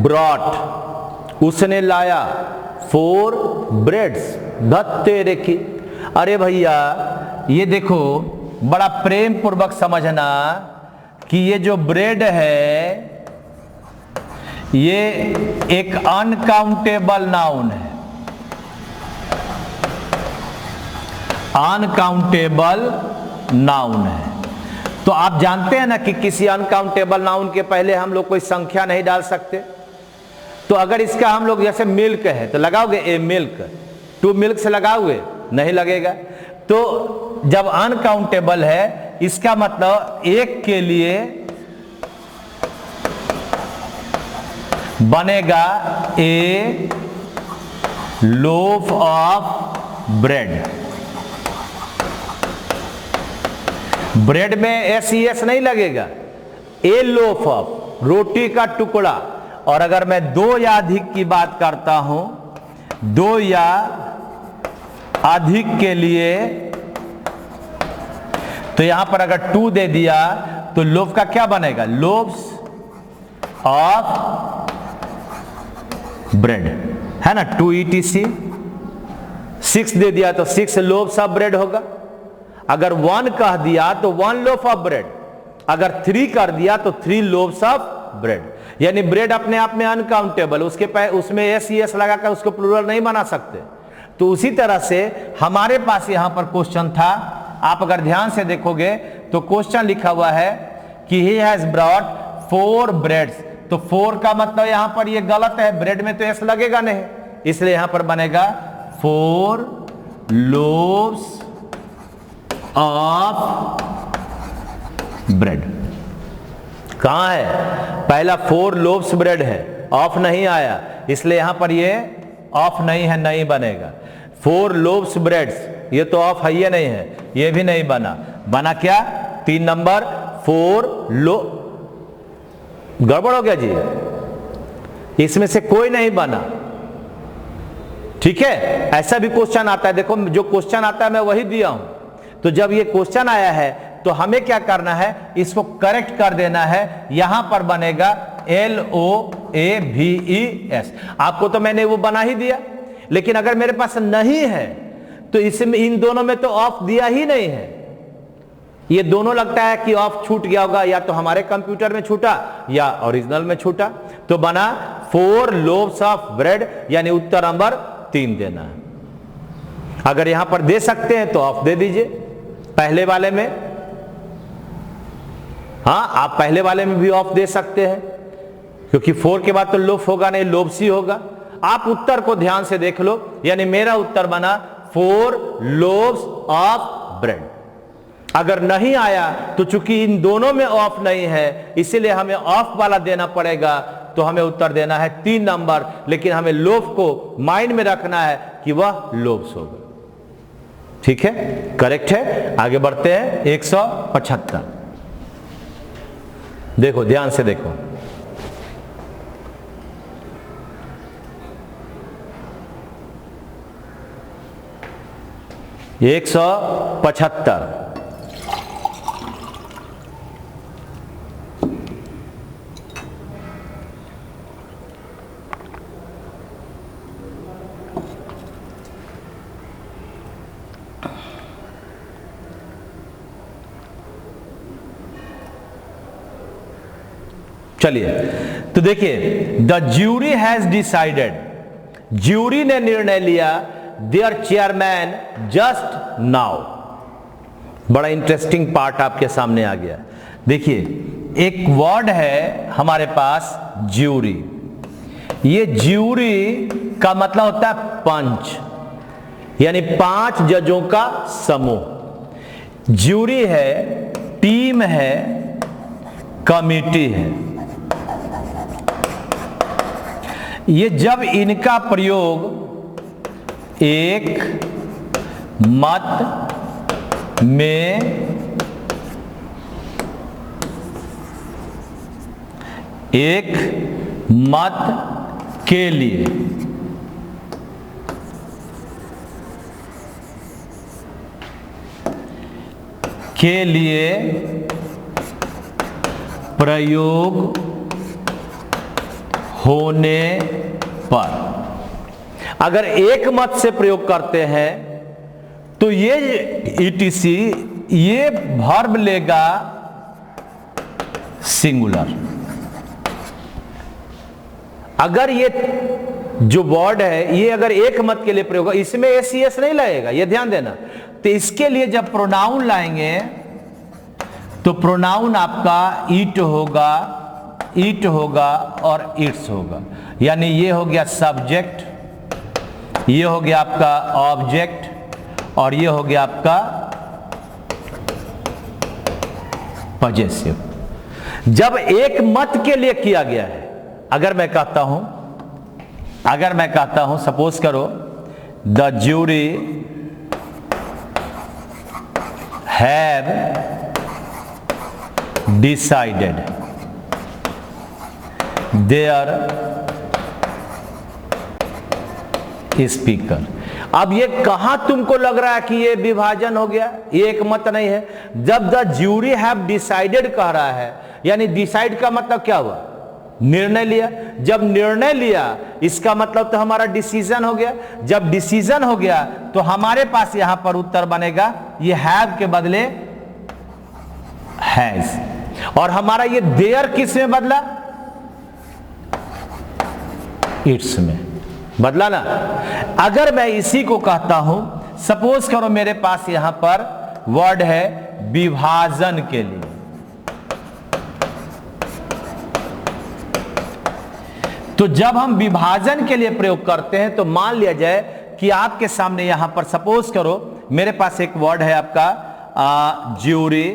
ब्रॉट, उसने लाया 4 ब्रेड्स, धत्ते रेखी। अरे भैया ये देखो बड़ा प्रेम पूर्वक समझना कि ये जो ब्रेड है ये एक अनकाउंटेबल नाउन है। अनकाउंटेबल नाउन है। तो आप जानते हैं ना कि किसी अनकाउंटेबल नाउन के पहले हम लोग कोई संख्या नहीं डाल सकते। तो अगर इसका हम लोग जैसे मिल्क है तो लगाओगे ए मिल्क, 2 मिल्क से लगाओगे नहीं लगेगा। तो जब अनकाउंटेबल है इसका मतलब एक के लिए बनेगा ए लोफ ऑफ ब्रेड। ब्रेड में एस नहीं लगेगा, ए लोफ ऑफ, रोटी का टुकड़ा। और अगर मैं दो या अधिक की बात करता हूं, दो या अधिक के लिए, तो यहां पर अगर 2 दे दिया तो लोफ का क्या बनेगा, लोफ्स ऑफ ब्रेड, है ना, 2 ETC। 6 दे दिया तो 6 लोफ्स ऑफ ब्रेड होगा। अगर 1 कह दिया तो 1 लोफ ऑफ ब्रेड। अगर 3 कर दिया तो 3 लोफ्स ऑफ ब्रेड। यानी ब्रेड अपने आप में अनकाउंटेबल, उसमें एस लगाकर उसको प्लूरल नहीं बना सकते। तो उसी तरह से हमारे पास यहां पर क्वेश्चन था, आप अगर ध्यान से देखोगे तो क्वेश्चन लिखा हुआ है कि ही हैज ब्रॉट 4 ब्रेड्स। तो 4 का मतलब यहां पर ये गलत है, ब्रेड में तो एस लगेगा नहीं, इसलिए यहां पर बनेगा 4 लोव्स ऑफ ब्रेड। कहां है, पहला 4 लोव्स ब्रेड है, ऑफ नहीं आया, इसलिए यहां पर ये ऑफ नहीं है, नहीं बनेगा। 4 लोव्स ब्रेड्स, ये तो ऑफ है, ये नहीं है, ये भी नहीं बना। बना क्या, 3 नंबर 4 लो, गड़बड़ हो गया जी, इसमें से कोई नहीं बना। ठीक है, ऐसा भी क्वेश्चन आता है, देखो जो क्वेश्चन आता है मैं वही दिया हूं। तो जब ये क्वेश्चन आया है तो हमें क्या करना है, इसको करेक्ट कर देना है। यहां पर बनेगा LOAVES। आपको तो मैंने वो बना ही दिया, लेकिन अगर मेरे पास नहीं है तो इसमें इन दोनों में तो ऑफ दिया ही नहीं है। ये दोनों लगता है कि ऑफ छूट गया होगा, या तो हमारे कंप्यूटर में छूटा या ओरिजिनल में छूटा। तो बना 4 लोव्स ऑफ ब्रेड, यानी उत्तर नंबर 3 देना है। अगर यहां पर दे सकते हैं तो ऑफ दे दीजिए पहले वाले में। हाँ, आप पहले वाले में भी ऑफ दे सकते हैं, क्योंकि 4 के बाद तो लोफ होगा नहीं, लोव्स ही होगा। आप उत्तर को ध्यान से देख लो, यानी मेरा उत्तर बना 4 लोव्स ऑफ ब्रेड। अगर नहीं आया तो चूंकि इन दोनों में ऑफ नहीं है, इसीलिए हमें ऑफ वाला देना पड़ेगा। तो हमें उत्तर देना है 3 नंबर, लेकिन हमें लोफ को माइंड में रखना है कि वह लोव्स होगा। ठीक है, करेक्ट है। आगे बढ़ते हैं 175। देखो ध्यान से देखो, ये 175। चलिए, तो देखिए, the jury has decided, jury ने निर्णय लिया, देयर चेयरमैन जस्ट नाउ। बड़ा इंटरेस्टिंग पार्ट आपके सामने आ गया। देखिए, एक वर्ड है हमारे पास ज्यूरी। ये ज्यूरी का मतलब होता है पंच, यानी 5 जजों का समूह। ज्यूरी है, टीम है, कमिटी है। ये जब इनका प्रयोग एक मत में के लिए प्रयोग होने पर, अगर एक मत से प्रयोग करते हैं तो ये ETC, ये वर्ब लेगा सिंगुलर। अगर ये जो वर्ड है ये अगर एक मत के लिए प्रयोग होगा, इसमें SES नहीं लगेगा, ये ध्यान देना। तो इसके लिए जब प्रोनाउन लाएंगे तो प्रोनाउन आपका इट होगा और इट्स होगा। यानी ये हो गया सब्जेक्ट, ये हो गया आपका ऑब्जेक्ट, और ये हो गया आपका पजेसिव। जब एक मत के लिए किया गया है अगर मैं कहता हूं सपोज करो the jury have decided their speaker. अब ये कहां तुमको लग रहा है कि ये विभाजन हो गया? ये एक मत नहीं है। जब द ज्यूरी हैव डिसाइडेड कह रहा है, यानी डिसाइड का मतलब क्या हुआ? निर्णय लिया। जब निर्णय लिया इसका मतलब तो हमारा डिसीजन हो गया। जब डिसीजन हो गया तो हमारे पास यहां पर उत्तर बनेगा ये हैव के बदले हैज। और हमारा ये देयर किस में बदला? इट्स में बदला ना। अगर मैं इसी को कहता हूं, सपोज करो मेरे पास यहां पर वर्ड है विभाजन के लिए, तो जब हम विभाजन के लिए प्रयोग करते हैं तो मान लिया जाए कि आपके सामने यहां पर सपोज करो मेरे पास एक वर्ड है आपका ज्यूरी,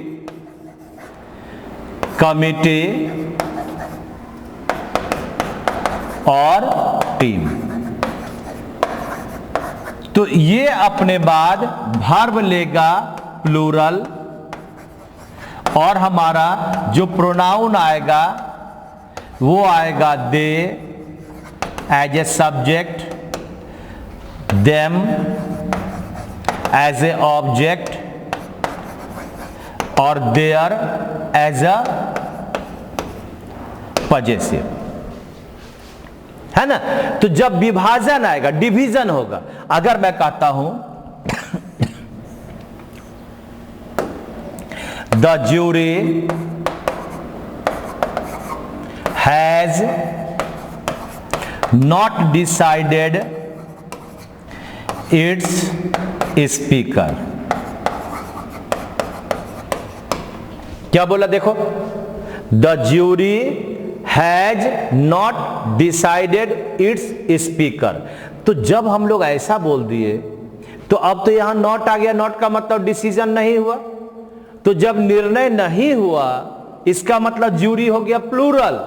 कमिटी और टीम। तो ये अपने बाद वर्ब लेगा प्लूरल, और हमारा जो प्रोनाउन आएगा वो आएगा they as a subject, them as an object और देयर एज अ पजेसिव, है ना। तो जब विभाजन आएगा, डिवीजन होगा। अगर मैं कहता हूं the jury has not decided it's speaker, क्या बोला देखो? The jury has not decided it's speaker. तो जब हम लोग ऐसा बोल दिए तो अब तो यहां नॉट आ गया। नॉट का मतलब डिसीजन नहीं हुआ। तो जब निर्णय नहीं हुआ इसका मतलब ज्यूरी हो गया प्लूरल।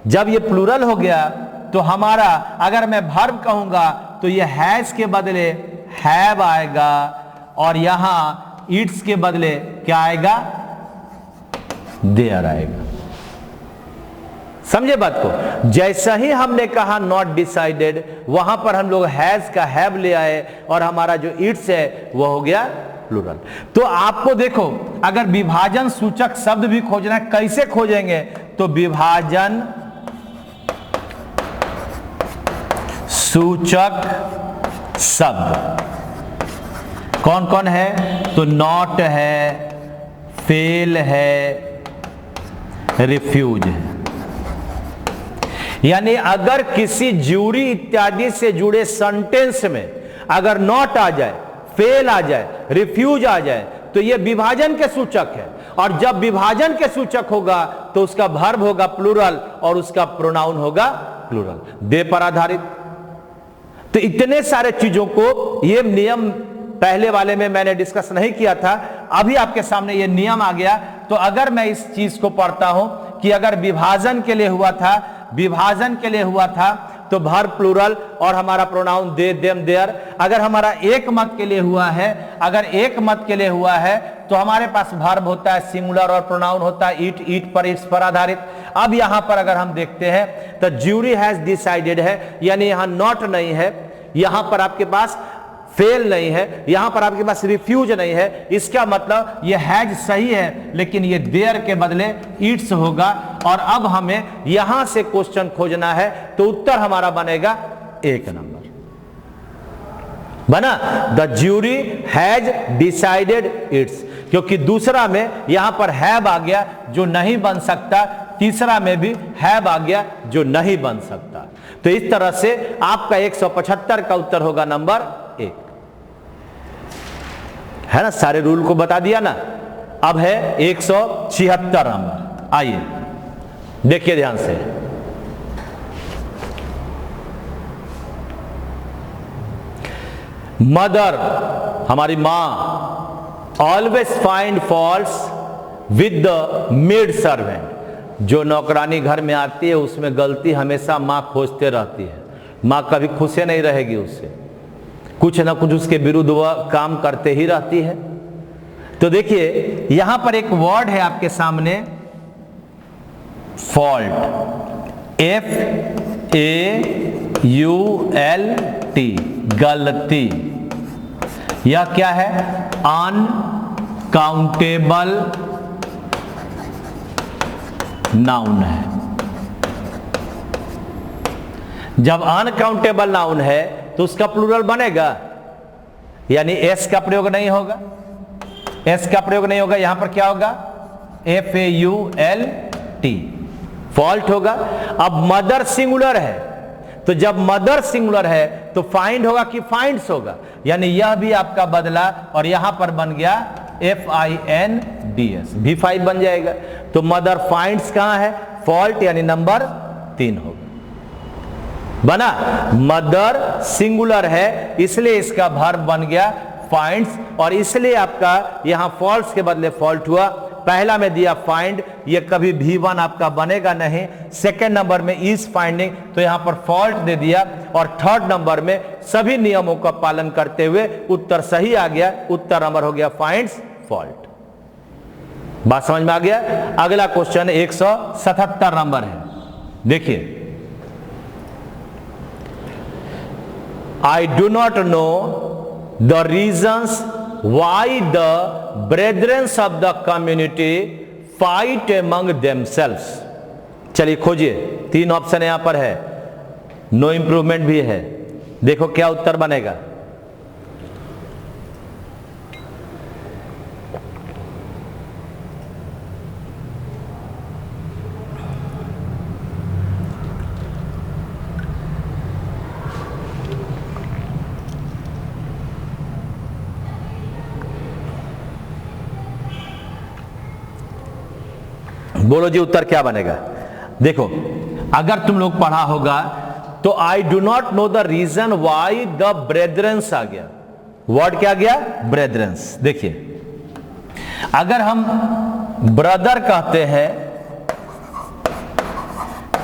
जब ये प्लूरल हो गया तो हमारा, अगर मैं वर्ब कहूंगा तो ये हैज के बदले हैव आएगा, और यहां इट्स के बदले क्या आएगा? देयर आएगा। समझे बात को? जैसा ही हमने कहा नॉट डिसाइडेड, वहां पर हम लोग हैज का हैव ले आए और हमारा जो इट्स है वो हो गया प्लूरल। तो आपको देखो, अगर विभाजन सूचक शब्द भी खोजना है, कैसे खोजेंगे? तो विभाजन सूचक शब्द कौन कौन है? तो नॉट है, फेल है, रिफ्यूज है। यानी अगर किसी ज्यूरी इत्यादि से जुड़े सेंटेंस में अगर नॉट आ जाए, फेल आ जाए, रिफ्यूज आ जाए, तो यह विभाजन के सूचक है। और जब विभाजन के सूचक होगा तो उसका वर्ब होगा प्लूरल और उसका प्रोनाउन होगा प्लूरल, दे पर आधारित। तो इतने सारे चीजों को, ये नियम पहले वाले में मैंने डिस्कस नहीं किया था, अभी आपके सामने ये नियम आ गया। तो अगर मैं इस चीज को पढ़ता हूं कि अगर विभाजन के लिए हुआ था, विभाजन के लिए हुआ था तो वर्ब प्लूरल और हमारा प्रोनाउन दे, देम, देयर। अगर हमारा एक मत के लिए हुआ है, अगर एक मत के लिए हुआ है तो हमारे पास वर्ब होता है सिंगुलर और प्रोनाउन होता है इट, ईट पर, इट्स पर आधारित। अब यहां पर अगर हम देखते हैं तो ज्यूरी हैज डिसाइडेड है, यानी यहां नॉट नहीं है, यहां पर आपके पास फेल नहीं है, यहां पर आपके पास रिफ्यूज नहीं है। इसका मतलब ये हैज सही है, लेकिन ये देयर के बदले इट्स होगा। और अब हमें यहां से क्वेश्चन खोजना है, तो उत्तर हमारा बनेगा 1 नंबर बना, the jury has decided it's. क्योंकि दूसरा में यहां पर हैव आ गया जो नहीं बन सकता, तीसरा में भी हैव आ गया जो नहीं बन सकता। तो इस तरह से आपका 175 का उत्तर होगा नंबर 1, है ना। सारे रूल को बता दिया ना। अब है 176 नंबर। आइए देखिए ध्यान से। मदर, हमारी मां, always find faults with the maid servant. जो नौकरानी घर में आती है उसमें गलती हमेशा माँ खोजते रहती है। माँ कभी खुश नहीं रहेगी उससे, कुछ ना कुछ उसके विरुद्ध वह काम करते ही रहती है। तो देखिए यहां पर एक वर्ड है आपके सामने, फॉल्ट, FAULT, गलती। यह क्या है? अनकाउंटेबल नाउन है। जब अनकाउंटेबल नाउन है तो उसका प्लूरल बनेगा, यानी एस का प्रयोग नहीं होगा, एस का प्रयोग नहीं होगा। यहां पर क्या होगा? FAULT, फॉल्ट होगा। अब मदर सिंगुलर है, तो जब मदर सिंगुलर है तो फाइंड होगा कि फाइंड्स होगा, यानी यह भी आपका बदला और यहां पर बन गया FINDS, V5 बन जाएगा। तो मदर फाइंड्स कहां है? फॉल्ट, यानी नंबर 3 होगा। बना, मदर सिंगुलर है इसलिए इसका वर्ब बन गया फाइंड्स, और इसलिए आपका यहां फॉल्स के बदले फॉल्ट हुआ। पहला में दिया फाइंड, ये कभी V1 आपका बनेगा नहीं। सेकेंड नंबर में इज फाइंडिंग, तो यहां पर फॉल्ट दे दिया, और थर्ड नंबर में सभी नियमों का पालन करते हुए उत्तर सही आ गया। उत्तर नंबर हो गया फाइंड्स फॉल्ट। बात समझ में आ गया? अगला क्वेश्चन 177 नंबर है, देखिए। I do not know the reasons why the brethren of the community fight among themselves। चलिए खोजिए, 3 ऑप्शन यहां पर है, नो इंप्रूवमेंट भी है। देखो क्या उत्तर बनेगा। बोलो जी, उत्तर क्या बनेगा? देखो, अगर तुम लोग पढ़ा होगा तो I do not know the reason why the brethrens आ गया। वर्ड क्या गया? ब्रेदरेंस। देखिए, अगर हम ब्रदर कहते हैं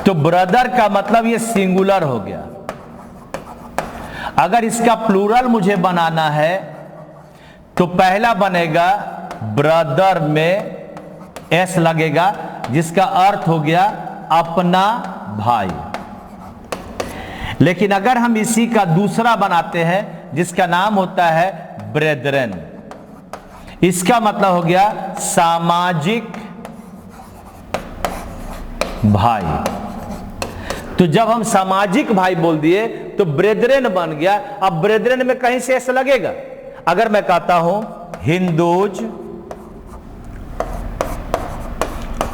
तो ब्रदर का मतलब ये सिंगुलर हो गया। अगर इसका प्लूरल मुझे बनाना है तो पहला बनेगा ब्रदर में एस लगेगा, जिसका अर्थ हो गया अपना भाई। लेकिन अगर हम इसी का दूसरा बनाते हैं जिसका नाम होता है ब्रेदरेन, इसका मतलब हो गया सामाजिक भाई। तो जब हम सामाजिक भाई बोल दिए तो ब्रेदरेन बन गया। अब ब्रेदरेन में कहीं से एस लगेगा। अगर मैं कहता हूं हिंदूज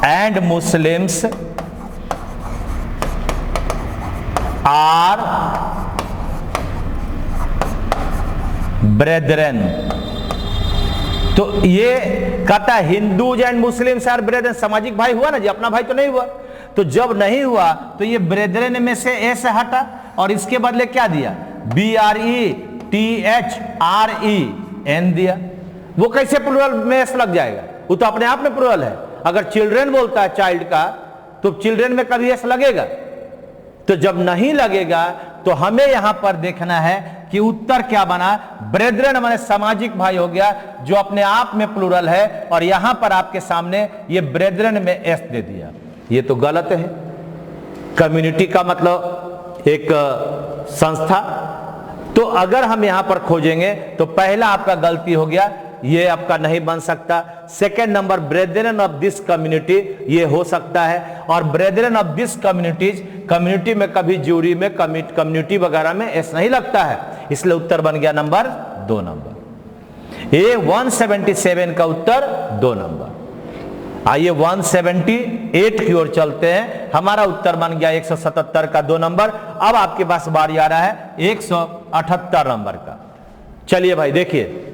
एंड मुस्लिम्स आर ब्रेदरेन, तो ये कहता है हिंदूज एंड मुस्लिम्स आर ब्रेदरेन, सामाजिक भाई हुआ ना जी, अपना भाई तो नहीं हुआ। तो जब नहीं हुआ तो ये ब्रेदरेन में से एस हटा और इसके बदले क्या दिया? BRETHREN दिया। वो कैसे प्लूरल में एस लग जाएगा? वो तो अपने आप में प्लूरल है। अगर चिल्ड्रेन बोलता है चाइल्ड का तो चिल्ड्रेन में कभी एस लगेगा? तो जब नहीं लगेगा तो हमें यहां पर देखना है कि उत्तर क्या बना। ब्रेदरेन माने सामाजिक भाई हो गया, जो अपने आप में प्लूरल है, और यहां पर आपके सामने ये ब्रेदरेन में एस दे दिया। ये तो गलत है। कम्युनिटी का मतलब एक संस्था। तो अगर हम यहां पर खोजेंगे तो पहला आपका गलती हो गया, ये आपका नहीं बन सकता। Second number brethren of this community, ये हो सकता है। और brethren of this communities, community में कभी ज्यूरी में कम्युनिटी वगैरह में एस नहीं लगता है, इसलिए उत्तर बन गया नंबर 2 नंबर। ए 177 का उत्तर 2 नंबर। आइए 178 की ओर चलते हैं। हमारा उत्तर बन गया 177 का 2 नंबर। अब आपके पास बारी आ रहा है 178 नंबर का। चलिए भाई देखिए,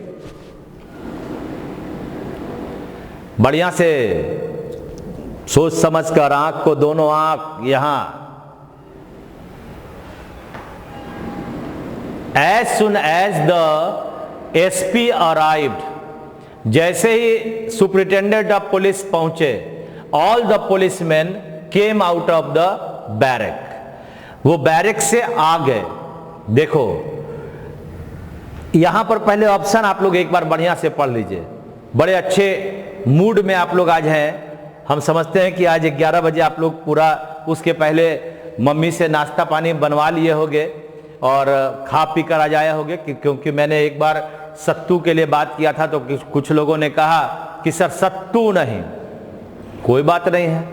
बढ़िया से सोच समझ कर, आंख को दोनों आंख यहां। As soon as the SP arrived, जैसे ही सुपरिटेंडेंट ऑफ पुलिस पहुंचे all the policeman came out of the barrack, वो बैरक से आ गए। देखो यहां पर पहले ऑप्शन आप लोग एक बार बढ़िया से पढ़ लीजिए, बड़े अच्छे मूड में आप लोग आज हैं। हम समझते हैं कि आज 11 बजे आप लोग पूरा उसके पहले मम्मी से नाश्ता पानी बनवा लिए होंगे और खा पी कर आ जाए होंगे, क्योंकि मैंने एक बार सत्तू के लिए बात किया था तो कुछ लोगों ने कहा कि सर सत्तू नहीं। कोई बात नहीं है,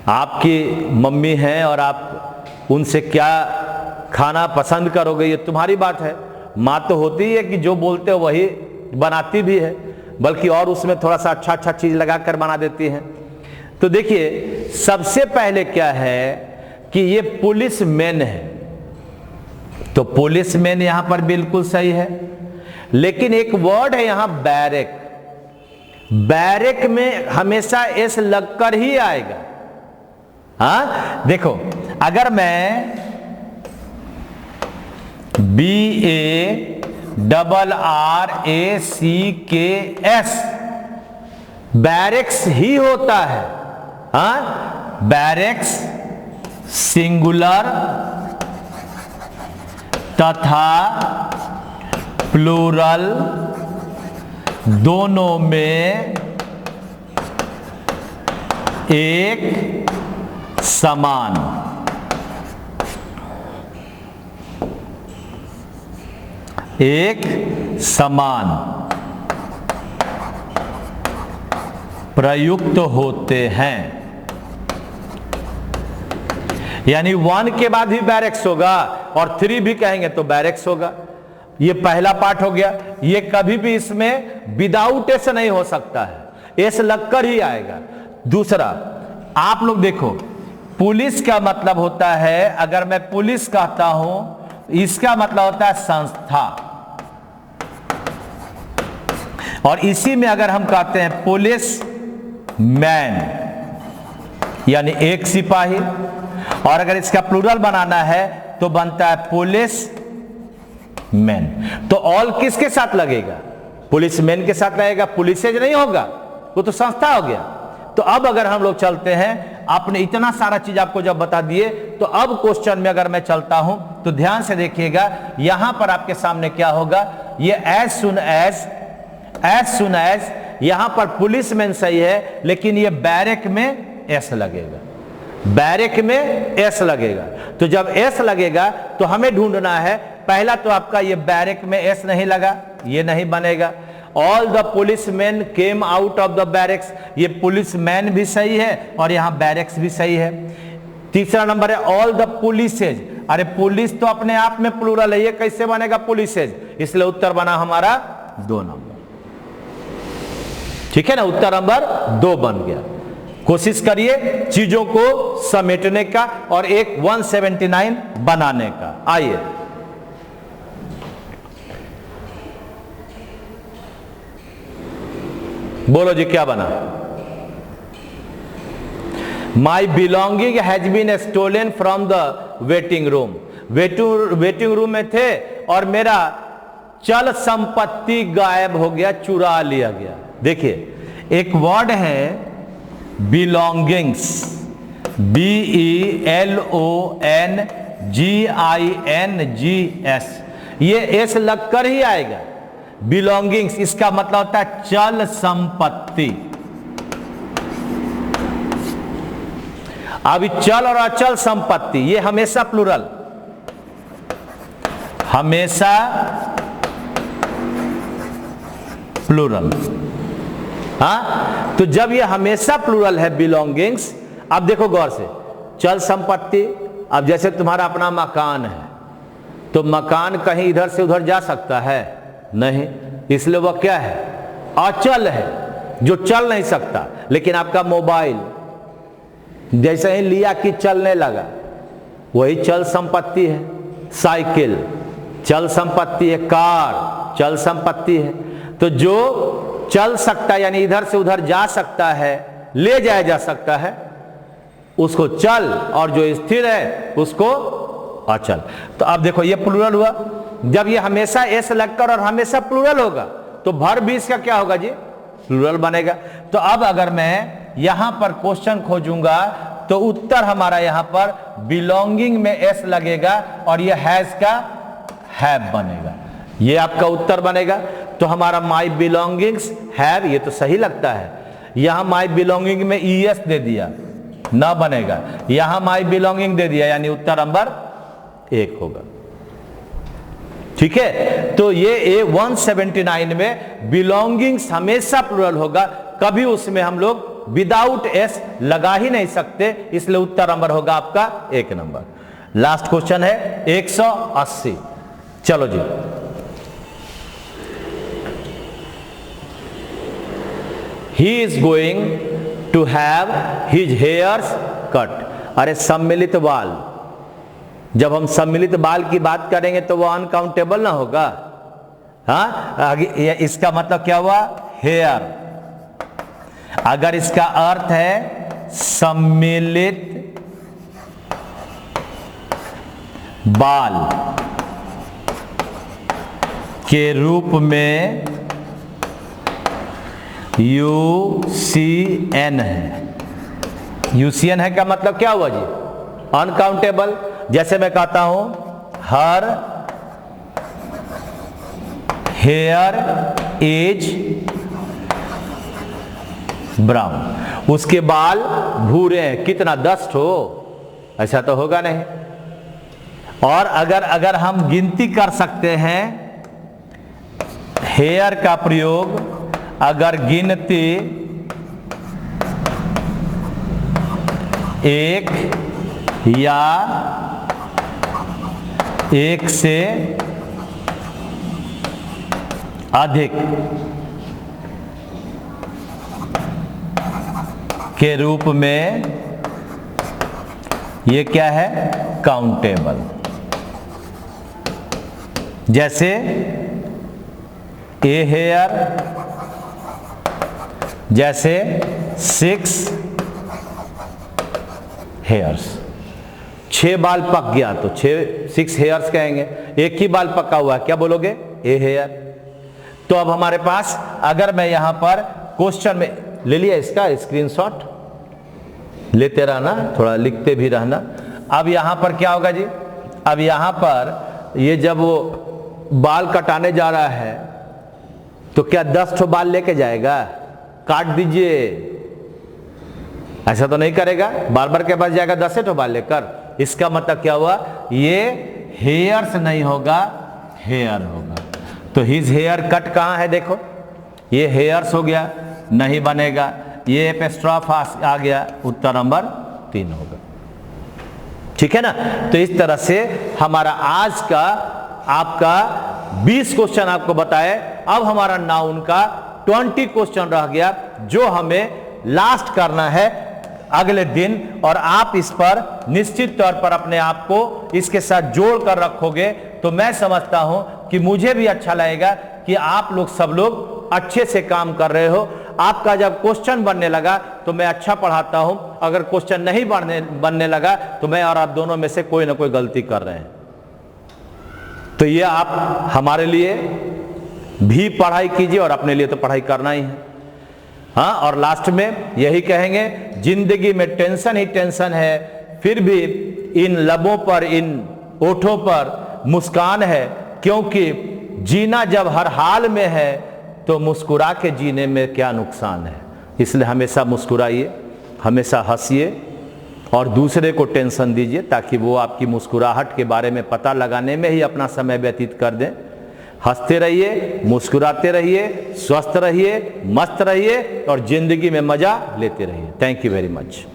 आपकी मम्मी हैं और आप उनसे क्या खाना पसंद करोगे ये तुम्हारी बात है। माँ तो होती है कि जो बोलते हो वही बनाती भी है, बल्कि और उसमें थोड़ा सा अच्छा चीज लगा कर बना देती है। तो देखिए सबसे पहले क्या है कि ये पुलिसमैन है, तो पुलिसमैन यहां पर बिल्कुल सही है, लेकिन एक वर्ड है यहां बैरक। बैरक में हमेशा एस लगकर ही आएगा। हाँ देखो, अगर मैं BARRACKS बैरक्स ही होता है। हाँ बैरक्स सिंगुलर तथा प्लूरल दोनों में एक समान। एक समान प्रयुक्त होते हैं, यानी 1 के बाद ही बैरक्स होगा और 3 भी कहेंगे तो बैरक्स होगा। ये पहला पार्ट हो गया। ये कभी भी इसमें विदाउट एस नहीं हो सकता है, एस लगकर ही आएगा। दूसरा आप लोग देखो, पुलिस का मतलब होता है, अगर मैं पुलिस कहता हूं इसका मतलब होता है संस्था, और इसी में अगर हम कहते हैं पुलिस मैन यानी एक सिपाही, और अगर इसका प्लूरल बनाना है तो बनता है पुलिस मैन। तो ऑल किसके साथ लगेगा? पुलिस मैन के साथ लगेगा, पुलिसेज नहीं होगा, वो तो संस्था हो गया। तो अब अगर हम लोग चलते हैं, आपने इतना सारा चीज आपको जब बता दिए, तो अब क्वेश्चन में अगर मैं चलता हूं तो ध्यान से देखिएगा, यहां पर आपके सामने क्या होगा। ये एज सुन एज यहां पर पुलिसमैन सही है, लेकिन ये बैरक में एस लगेगा, बैरक में एस लगेगा। तो जब एस लगेगा तो हमें ढूंढना है, पहला तो आपका ये बैरक में एस नहीं लगा, ये नहीं बनेगा। All the policeman came out of the barracks, ये पुलिसमैन भी सही है और यहां बैरक्स भी सही है। तीसरा नंबर है ऑल द पुलिसेज, अरे पुलिस तो अपने आप में प्लूरल है, ये कैसे बनेगा पुलिसेज? इसलिए उत्तर बना हमारा 2 नंबर। ठीक है ना, उत्तर नंबर 2 बन गया। कोशिश करिए चीजों को समेटने का और एक 179 बनाने का। आइए बोलो जी क्या बना? My belonging has been stolen from the waiting room. Waiting room में थे और मेरा चल संपत्ति गायब हो गया, चुरा लिया गया। देखिए एक वर्ड है बिलोंगिंग्स, BELONGINGS, ये एस लगकर ही आएगा। बिलोंगिंग्स इसका मतलब होता है चल संपत्ति। अभी चल और अचल संपत्ति ये हमेशा प्लूरल, हमेशा प्लूरल। हाँ तो जब ये हमेशा प्लूरल है बिलोंगिंग्स, अब देखो गौर से, चल संपत्ति, अब जैसे तुम्हारा अपना मकान है तो मकान कहीं इधर से उधर जा सकता है नहीं, इसलिए वह क्या है? अचल है, जो चल नहीं सकता। लेकिन आपका मोबाइल जैसे ही लिया कि चलने लगा, वही चल संपत्ति है। साइकिल चल संपत्ति है, कार चल संपत्ति है। तो जो चल सकता है यानी इधर से उधर जा सकता है, ले जाया जा सकता है, उसको चल, और जो स्थिर है उसको अचल। तो अब देखो ये प्लूरल हुआ। जब ये हमेशा एस लगकर और हमेशा प्लूरल होगा तो भर भी इसका क्या होगा जी? प्लूरल बनेगा। तो अब अगर मैं यहां पर क्वेश्चन खोजूंगा तो उत्तर हमारा यहां पर बिलोंगिंग में एस लगेगा और ये हैज का हैव बनेगा, ये आपका उत्तर बनेगा। तो हमारा माई बिलोंगिंग्स हैव, ये तो सही लगता है। यहां माई बिलोंगिंग में ईएस दे दिया, ना बनेगा। यहां माई बिलोंगिंग दे दिया, यानी उत्तर नंबर 1 होगा। ठीक है, तो ये 179 में बिलोंगिंग्स हमेशा प्लुरल होगा, कभी उसमें हम लोग विदाउट एस लगा ही नहीं सकते, इसलिए उत्तर नंबर होगा आपका 1 नंबर। लास्ट क्वेश्चन है 180। चलो जी, he is going to have his hairs cut. अरे सम्मिलित बाल, जब हम सम्मिलित बाल की बात करेंगे तो वो अनकाउंटेबल ना होगा। हाँ, इसका मतलब क्या हुआ? हेयर। अगर इसका अर्थ है सम्मिलित बाल के रूप में UCN है। UCN है का मतलब क्या हुआ जी? अनकाउंटेबल। जैसे मैं कहता हूं हर हेयर इज ब्राउन, उसके बाल भूरे हैं। कितना? 10 ठो? ऐसा तो होगा नहीं। और अगर हम गिनती कर सकते हैं हेयर का प्रयोग, अगर गिनती 1 या 1 से अधिक के रूप में, ये क्या है? काउंटेबल। जैसे ए हेयर, जैसे 6 हेयर्स। 6 बाल पक गया तो 6 हेयर्स कहेंगे। एक ही बाल पका हुआ है, क्या बोलोगे? ए हेयर। तो अब हमारे पास, अगर मैं यहां पर क्वेश्चन में ले लिया, इसका स्क्रीनशॉट लेते रहना, थोड़ा लिखते भी रहना। अब यहां पर क्या होगा जी? अब यहां पर ये जब वो बाल कटाने जा रहा है तो क्या 10 ठो बाल लेके जाएगा? काट दीजिए, ऐसा तो नहीं करेगा। बार बार के पास जाएगा 10 ठो बाल लेकर। इसका मतलब क्या हुआ? ये हेयर्स नहीं होगा, हेयर होगा। तो हिज हेयर कट कहां है? देखो, ये हेयर्स हो गया, नहीं बनेगा। ये एपिस्ट्रॉफ आ गया, उत्तर नंबर 3 होगा। ठीक है ना? तो इस तरह से हमारा आज का आपका 20 क्वेश्चन आपको बताए। अब हमारा नाउन का 20 क्वेश्चन रह गया, जो हमें लास्ट करना है अगले दिन। और आप इस पर निश्चित तौर पर अपने आप को इसके साथ जोड़ कर रखोगे तो मैं समझता हूं कि मुझे भी अच्छा लगेगा कि आप लोग सब लोग अच्छे से काम कर रहे हो। आपका जब क्वेश्चन बनने लगा तो मैं अच्छा पढ़ाता हूं, अगर क्वेश्चन नहीं बनने लगा तो मैं और आप दोनों में से कोई ना कोई गलती कर रहे हैं। तो ये आप हमारे लिए भी पढ़ाई कीजिए और अपने लिए तो पढ़ाई करना ही है। हाँ, और लास्ट में यही कहेंगे, जिंदगी में टेंशन ही टेंशन है, फिर भी इन लबों पर, इन ओठों पर मुस्कान है, क्योंकि जीना जब हर हाल में है तो मुस्कुरा के जीने में क्या नुकसान है। इसलिए हमेशा मुस्कुराइए, हमेशा हंसिए और दूसरे को टेंशन दीजिए, ताकि वो आपकी मुस्कुराहट के बारे में पता लगाने में ही अपना समय व्यतीत कर दें। हंसते रहिए, मुस्कुराते रहिए, स्वस्थ रहिए, मस्त रहिए और जिंदगी में मजा लेते रहिए। Thank you very much.